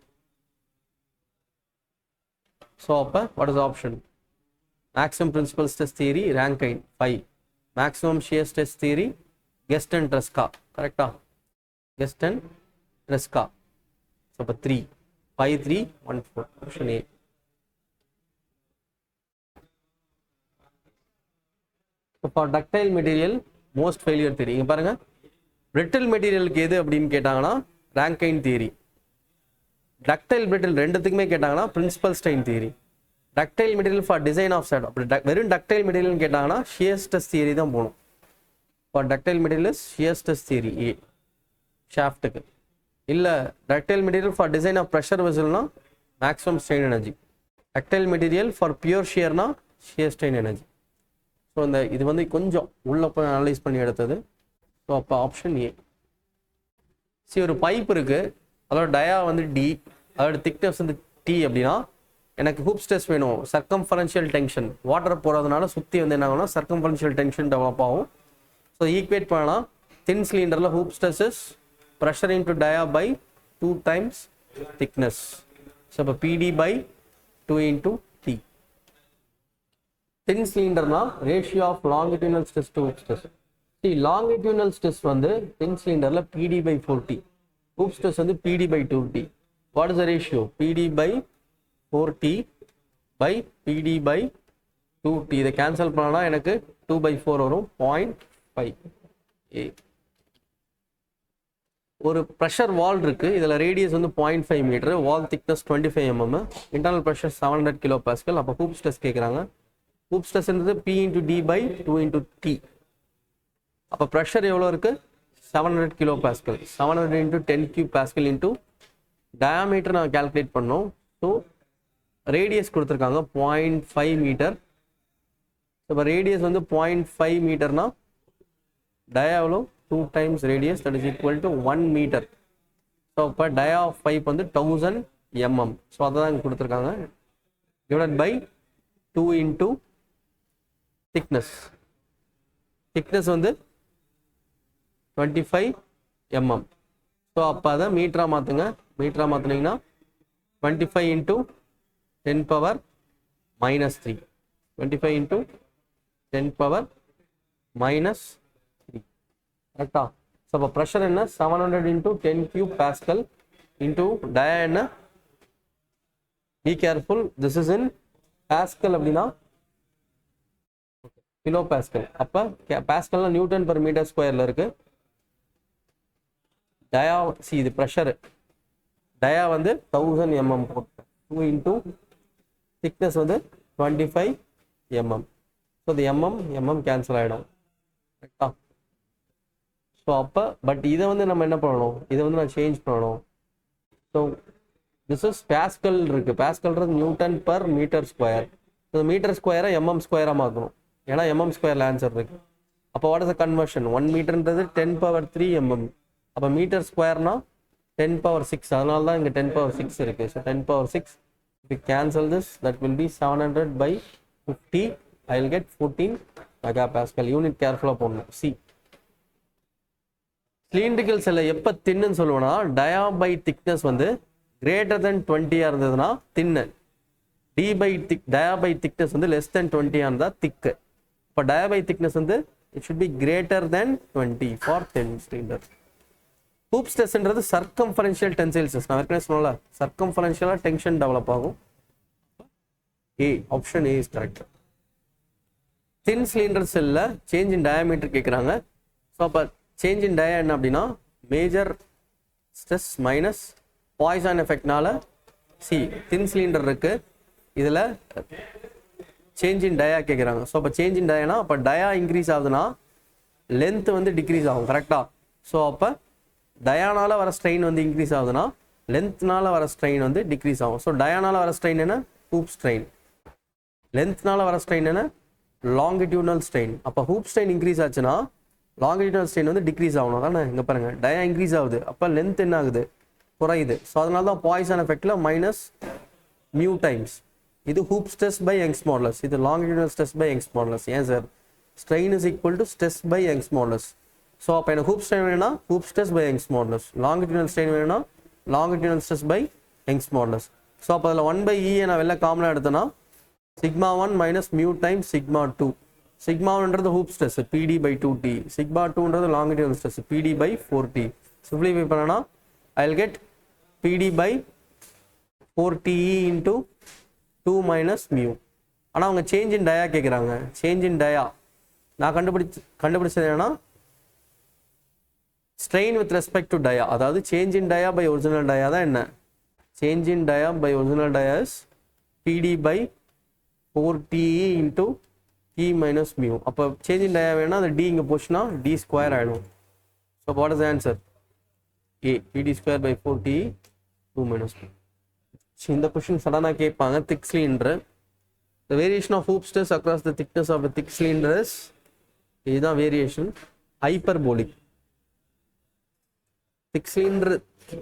So அப்போ what is the option? Maximum principal stress theory, Rankine 5. Maximum shear stress theory, Guest and Tresca. Correct? Guest and Tresca. So அப்போ 3 5 3 1 4 option A. So for ductile material most failure theory இங்க பாருங்க, brittle materialக்கு எது அப்படின்னு கேட்டாங்கன்னா Rankine theory. ductile brittle ரெண்டுத்துக்குமே கேட்டாங்கன்னா principal strain theory. ductile material for design of set. அப்படி வெறும் ductile material கேட்டாங்கன்னா shear stress theory தான் போகணும். for ductile material is shear stress theory A ஷாஃப்ட்டுக்கு. இல்லை ductile material for design of pressure vesselனா maximum strain energy. ductile material for pure shearனா shear strain energy. So இந்த இது வந்து கொஞ்சம் உள்ள போய் அனலைஸ் பண்ணி எடுத்தது. ஸோ அப்போ ஆப்ஷன் ஏ. சரி, ஒரு பைப் இருக்குது, அதோட டயா வந்து டி, அதோட திக்னஸ் வந்து டி அப்படின்னா எனக்கு ஹூப் ஸ்ட்ரெஸ் வேணும், சர்க்கம்ஃபரன்ஷியல் டென்ஷன். வாட்டர் போகிறதுனால சுற்றி வந்து என்ன ஆகும்னா சர்க்கம்ஃபரன்ஷியல் டென்ஷன் டெவலப் ஆகும். ஸோ ஈக்குவேட் பண்ணலாம், தின் சிலிண்டரில் hoop stress is pressure into dia by 2 times thickness. So இப்போ PD by 2 into T. thin cylinder na ratio of longitudinal stress to hoop stress. See, longitudinal stress வந்து thin cylinder la PD by 40, hoop stress வந்து PD by 2T. What is the ratio? PD by 4T by PD by 2T. இதை cancel பண்ணா எனக்கு 2 by 4 வரும் 0.5. ஒரு pressure வால் இருக்கு, இதுல radius வந்து 0.5 metre, wall thickness 25 mm, internal pressure 700 kilo pascal. அப்போ ஹூப் ஸ்ட்ரெஸ் கேட்குறாங்க. ஹூப் ஸ்ட்ரெஸ்ன்றது P into D by 2 into T. அப்போ ப்ரெஷர் எவ்வளோ இருக்கு? 700 kilo pascal. 700 into 10 cube pascal into diameter நான் கால்குலேட் பண்ணோம். ஸோ ரேடியஸ் கொடுத்துருக்காங்க 0.5 மீட்டர். இப்போ ரேடியஸ் வந்து 0.5 மீட்டர்னா டயா எவ்வளோ? 2 times radius, that is equal to 1 meter. So இப்போ dia of pipe வந்து 1000 mm. ஸோ அதை தான் இங்கே கொடுத்துருக்காங்க. divided by 2 into thickness. thickness வந்து 25 mm. ஸோ அப்போ அதை மீட்டரா மாற்றுங்க. மீட்டரா மாற்றினீங்கன்னா 25 into 10 power minus 3. 25 into 10 power minus 3. கரெக்டா? ஸோ அப்போ ப்ரெஷர் என்ன? 700 into 10 cube pascal into dia என்ன? Be careful, this is in pascal அப்படின்னா கிலோ பாஸ்கல். அப்போ பாஸ்கல்னா நியூட்டன் per மீட்டர் ஸ்கொயர்ல இருக்கு. dia சி இது ப்ரெஷர். dia வந்து 1000 mm போட்டு 2 into thickness வந்து 25 mm. ஸோ இது mm கேன்சல் ஆகிடும். கரெக்டா? ஸோ அப்போ பட் இதை வந்து நம்ம என்ன பண்ணணும்? இதை வந்து நான் சேஞ்ச் பண்ணணும். ஸோ திஸ் இஸ் பாஸ்கல் இருக்கு. பாஸ்கல்ன்றது newton per metre square. So metre ஸ்கொயரை ஸ்கொயராக மாற்றணும். ஏன்னா ஸ்கொயரில் ஆன்சர் இருக்கு. அப்போ வாட் இஸ் த கன்வர்ஷன்? 1 மீட்டர்ன்றது 10 power 3 mm. அப்போ மீட்டர் ஸ்கொயர்னா 10 power 6. அதனால தான் இங்கே 10 power 6 இருக்கு. So 10 power 6. If we cancel this, that will be 700 by 50. I will get 14 megapascal. Unit கேர்ஃபுல்லாக போடணும். சி சிலிண்ட்ரிக்கல் செல்லை எப்போ தின்னு சொல்லுவோம்னா டயா பை திக்னஸ் வந்து கிரேட்டர் தென் 20 இருந்ததுன்னா தின்னு. டயா பை திக்னஸ் வந்து லெஸ் தென் 20 இருந்தால் திக்கு. இப்போ டயா பை திக்னஸ் வந்து it should be greater than 20 for thin cylinder. Hoop ஸ்ட்ரெஸ்ன்றது சர்க்கம்ஃபரன்ஷியல் டென்சைல் ஸ்ட்ரெஸ். நான் ஏற்கனவே சொன்னல சர்க்கம்ஃபரன்ஷியலாக டென்ஷன் டெவலப் ஆகும். A option A is correct. Thin cylinder செல்ல சேஞ்ச் இன் டயாமீட்டர் கேட்குறாங்க. ஸோ அப்போ சேஞ்ச் இன் டயா என்ன அப்படின்னா மேஜர் ஸ்ட்ரெஸ் மைனஸ் பாய்சான் எஃபெக்ட்னால சி தின் சிலிண்டர் இருக்கு, இதில் சேஞ்ச் இன் டயா கேட்குறாங்க. ஸோ அப்போ சேஞ்ச் இன் டயானா அப்போ டயா இன்க்ரீஸ் ஆகுதுன்னா லென்த் வந்து டிக்ரீஸ் ஆகும். கரெக்டாக? ஸோ அப்போ டயானால வர ஸ்ட்ரெயின் வந்து இன்க்ரீஸ் ஆகுதுன்னா லென்த்னால வர ஸ்ட்ரெயின் வந்து டிக்ரீஸ் ஆகும். ஸோ டயானால வர ஸ்ட்ரெயின் என்ன? Hoop strain. லென்த்னால வர ஸ்ட்ரெயின் என்ன? Longitudinal strain. அப்போ ஹூப் ஸ்ட்ரெயின் இன்க்ரீஸ் ஆச்சுன்னா லாங்கிடியூனல் ஸ்ட்ரெயின் வந்து டிக்ரீஸ் ஆகணும். தானே? இங்கே பாருங்க டயா இன்க்ரீஸ் ஆகுது, அப்போ லென்த் என்ன ஆகுது? குறையுது. ஸோ அதனால தான் பாய்சான் எஃபெக்டில் மைனஸ் மியூ டைம்ஸ். இது hoop stress by Young's modulus, இது longitudinal stress by Young's modulus. ஏன் சார்? Strain is equal to stress by Young's modulus. So அப்போ எனக்கு ஹூப் ஸ்ட்ரெயின் வேணும்னா hoop stress by Young's modulus, longitudinal strain வேணும்னா longitudinal stress by Young's modulus. So அப்போ அதில் 1/E நான் வெளில காமனாக எடுத்தேன்னா sigma 1 minus mu time sigma 2. Sigma 1ன்றது hoop stress PD by 2T, sigma 2ன்றது longitudinal stress PD by 4T. Simplify பண்ணனா I will get PD by 4TE into 2 minus mu. ஆனால் அவங்க சேஞ்ச் இன் டயா கேட்குறாங்க. சேஞ்ச் இன் டயா நான் கண்டுபிடிச்சது என்னன்னா strain with respect to dia, அதாவது change in dia by original dia தான் என்ன? Change in dia by original dia is PD by 4TE into T minus mu. அப்போ சேஞ்ச் இன் டயா வேணா அந்த D இங்கே போச்சுன்னா D ஸ்கொயர் ஆகிடும். ஸோ what is answer? A PD square by 4TE 2 minus mu. இந்த கொஸ்டின் சடனாக கேட்பாங்க. Thick cylinder, the variation of hoop stress across the thickness of a thick cylinder is இதுதான் வேரியேஷன் ஹைப்பர்போலிக். திக் சிலிண்டர்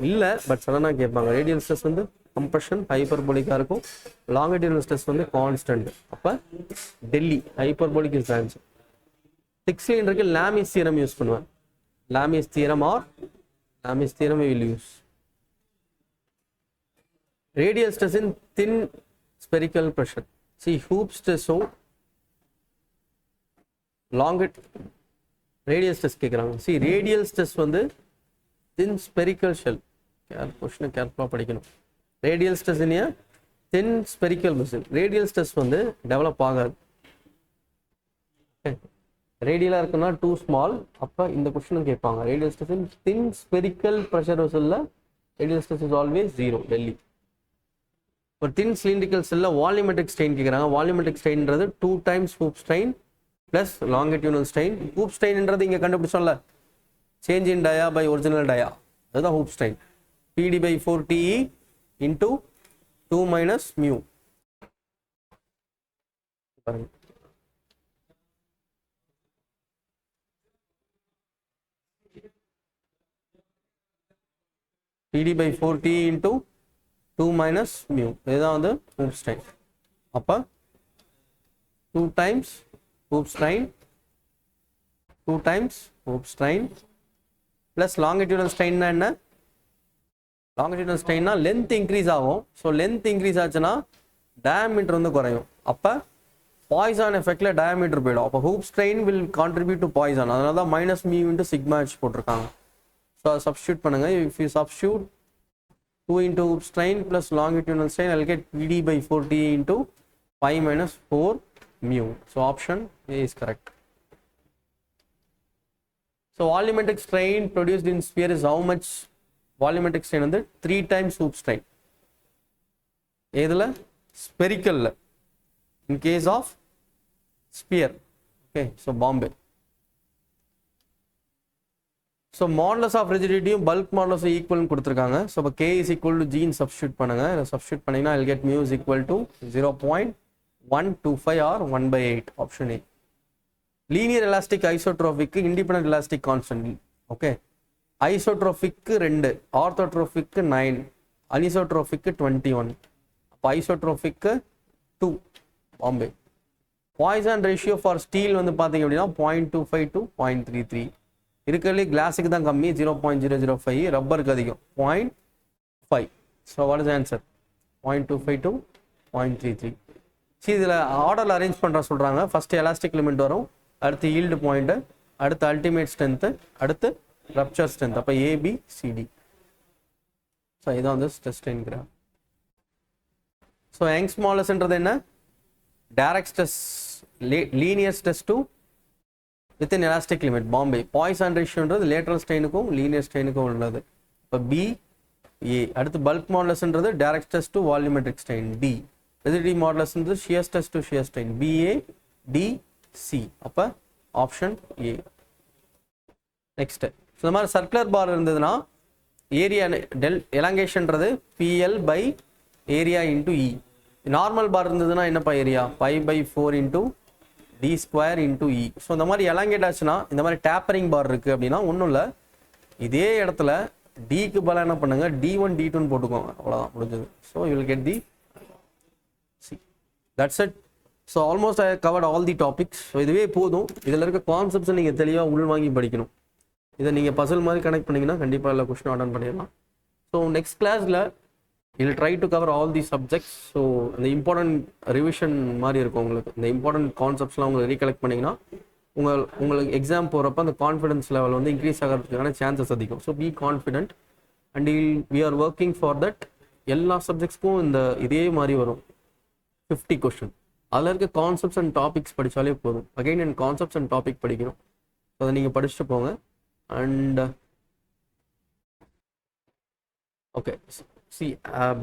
இல்லை, but சடனாக கேட்பாங்க. Radial stress வந்து compression ஹைப்பர்போலிக்காக இருக்கும், லாங்கிடியூனல் ஸ்ட்ரெஸ் வந்து கான்ஸ்டன்ட். அப்போ டெல்லி ஹைப்பர்போலிக் இஸ் ஆன்சர். திக் சிலிண்டருக்கு லாமிஸ் தியரம் யூஸ் பண்ணுவேன். Lame's theorem or Lame's theorem we will use. Radial stress in thin spherical pressure. See, hoop stress radial stress கேட்குறாங்க. See radial stress வந்து thin spherical shell. கொஸ்டினை கேர்ஃபுல்லாக படிக்கணும். Radial stress in thin spherical vessel. Radial stress வந்து develop ஆகாது. ரேடியலாக இருக்குன்னா too small. அப்போ இந்த கொஸ்டினும் கேட்பாங்க. Radial stress in thin spherical pressure vessel radial stress is always 0. Delhi. ஒரு தின் சிலிண்ட்ரிக்கல் செல்லில் வால்யூமெட்ரிக் ஸ்ட்ரெயின் கேட்குறாங்க. வால்யூமெட்ரிக் ஸ்ட்ரெயின்றது 2 times hoop strain plus longitudinal strain. Hoop ஸ்ட்ரெயின்ன்றது இங்கே கண்டுபிடிச்சோம்ல, change in dia by original டயா, அதுதான் hoop strain. PD by 4TE into 2 minus mu. PD by 4TE into 2 minus mu. இதுதான் வந்து hoop strain. அப்போ 2 times hoop strain, 2 times hoop strain plus longitudinal ஸ்ட்ரெயின்னா என்ன? Longitudinal ஸ்ட்ரெயின்னா லென்த் இன்க்ரீஸ் ஆகும். So length increase ஆச்சுன்னா diameter வந்து குறையும். அப்போ பாய்சான் எஃபெக்டில் டயாமீட்டர் போயிடும். அப்போ hoop strain will contribute to Poisson. அதனால தான் minus mu into sigma h போட்டிருக்காங்க. ஸோ அதை சப்ஸ்டியூட் பண்ணுங்கள். If you substitute 2 into hoop strain plus longitudinal strain, I'll get PD by 4TE into 5 minus 4 mu. So option A is correct. So volumetric strain produced in sphere is how much? Volumetric strain வந்து 3 times hoop strain. எதுல? Spherical. In case of sphere. Okay, so Bombay. So modulus of rigidity bulk modulus equal கொடுத்திருக்காங்க. So இப்போ K is equal to G substitute பண்ணுங்க. Substitute பண்ணீங்கன்னா I'll get mu is equal to 0.125 or 1/8. Option A. Linear elastic isotropic independent elastic constant. Okay. Isotropic 2, orthotropic 9, anisotropic 21. அப்போ isotropic 2 Bombay. Poisson ratio for steel வந்து பார்த்தீங்க அப்படின்னா 0.25 to 0.33. இருக்கிறதுலே கிளாஸுக்கு தான் கம்மி, 0.005. ரப்பருக்கு அதிகம் 0.5. So what is answer? 0.25 to 0.33. சரி, இதில் ஆர்டரில் அரேஞ்ச் பண்ணுற சொல்கிறாங்க. ஃபஸ்ட்டு எலாஸ்டிக் லிமிட் வரும், அடுத்து ஈல்டு பாயிண்ட்டு, அடுத்து அல்டிமேட் ஸ்ட்ரென்த்து, அடுத்து ரப்சர் ஸ்ட்ரென்த். அப்போ ABCD. ஸோ இதான் வந்து stress strain graph. So Young's மாடுலஸ்ன்றது என்ன? Direct stress, linear stress to within elastic limit. Bombay. Poisson ratio ன்றது லேட்டரல் ஸ்ட்ரெயினுக்கும் லீனியர் ஸ்ட்ரெயினுக்கும் உள்ளது. இப்போ BA. அடுத்து பல்க் மாடுலஸ்ன்றது direct stress to volumetric strain. D. rigidity மாடுலஸ்ன்றது shear stress to shear strain. BADC. அப்போ ஆப்ஷன் A. நெக்ஸ்ட், இந்த மாதிரி சர்க்குலர் பார் இருந்ததுன்னா area எலாங்கேஷன்றது PL by area into E. Normal bar இருந்ததுன்னா என்னப்பா area? 5/4 into D square into E. So இந்த மாதிரி elongate ஆச்சுன்னா, இந்த மாதிரி டேப்பரிங் பார் இருக்குது அப்படின்னா ஒன்றும் இல்லை, இதே இடத்துல டிக்கு பதிலாக என்ன பண்ணுங்க, D1 D2 போட்டுக்கோங்க, அவ்வளோதான், முடிஞ்சது. So you will get the C. That's it. So almost I covered all the topics. So இதுவே போதும். இதில் இருக்க கான்செப்ட்ஸை நீங்கள் தெளிவாக உள் வாங்கி படிக்கணும். இதை நீங்கள் பசில் மாதிரி கனெக்ட் பண்ணிங்கன்னா கண்டிப்பாக எல்லா கொஸ்டின் அட்டன் பண்ணிடலாம். ஸோ நெக்ஸ்ட் கிளாஸில் you'll try to cover all these subjects. So இந்த இம்பார்ட்டன்ட் ரிவிஷன் மாதிரி இருக்கும் உங்களுக்கு. இந்த இம்பார்ட்டன்ட் கான்செப்ட்ஸ்லாம் உங்களுக்கு ரீகலெக்ட் பண்ணிங்கன்னா உங்களுக்கு எக்ஸாம் போகிறப்ப அந்த கான்ஃபிடன்ஸ் லெவல் வந்து இன்க்ரீஸ் ஆகிறதுக்கான சான்சஸ் அதிகம். So be confident and we are working for that. எல்லா சப்ஜெக்ட்ஸ்க்கும் இந்த இதே மாதிரி வரும் 50 கொஸ்டின். அதில் இருக்க கான்செப்ட்ஸ் அண்ட் டாபிக்ஸ் படித்தாலே போதும். Again N concepts and topic படிக்கணும். ஸோ அதை நீங்கள் படிச்சுட்டு போங்க. And okay, see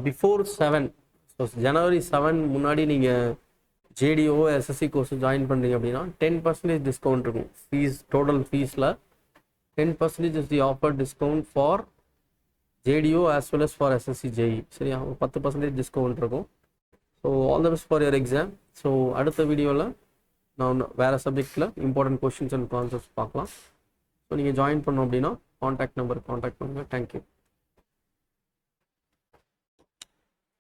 before 7, so January 7 முன்னாடி நீங்கள் JDO SSC கோர்ஸ் ஜாயின் பண்ணுறீங்க அப்படின்னா 10% டிஸ்கவுண்ட் இருக்கும். ஃபீஸ், டோட்டல் ஃபீஸில் 10% is the offer discount for JDO as well as for SSC JE. சரியா, 10% டிஸ்கவுண்ட் இருக்கும். So all the best for your exam. So அடுத்த வீடியோவில் நான் வேறு சப்ஜெக்டில் இம்பார்ட்டன்ட் கொஸ்டின்ஸ் அண்ட் கான்செப்ட்ஸ் பார்க்கலாம். ஸோ நீங்கள் ஜாயின் பண்ணோம் அப்படின்னா காண்டாக்ட் நம்பர் காண்டாக்ட் பண்ணுங்கள். தேங்க்யூ.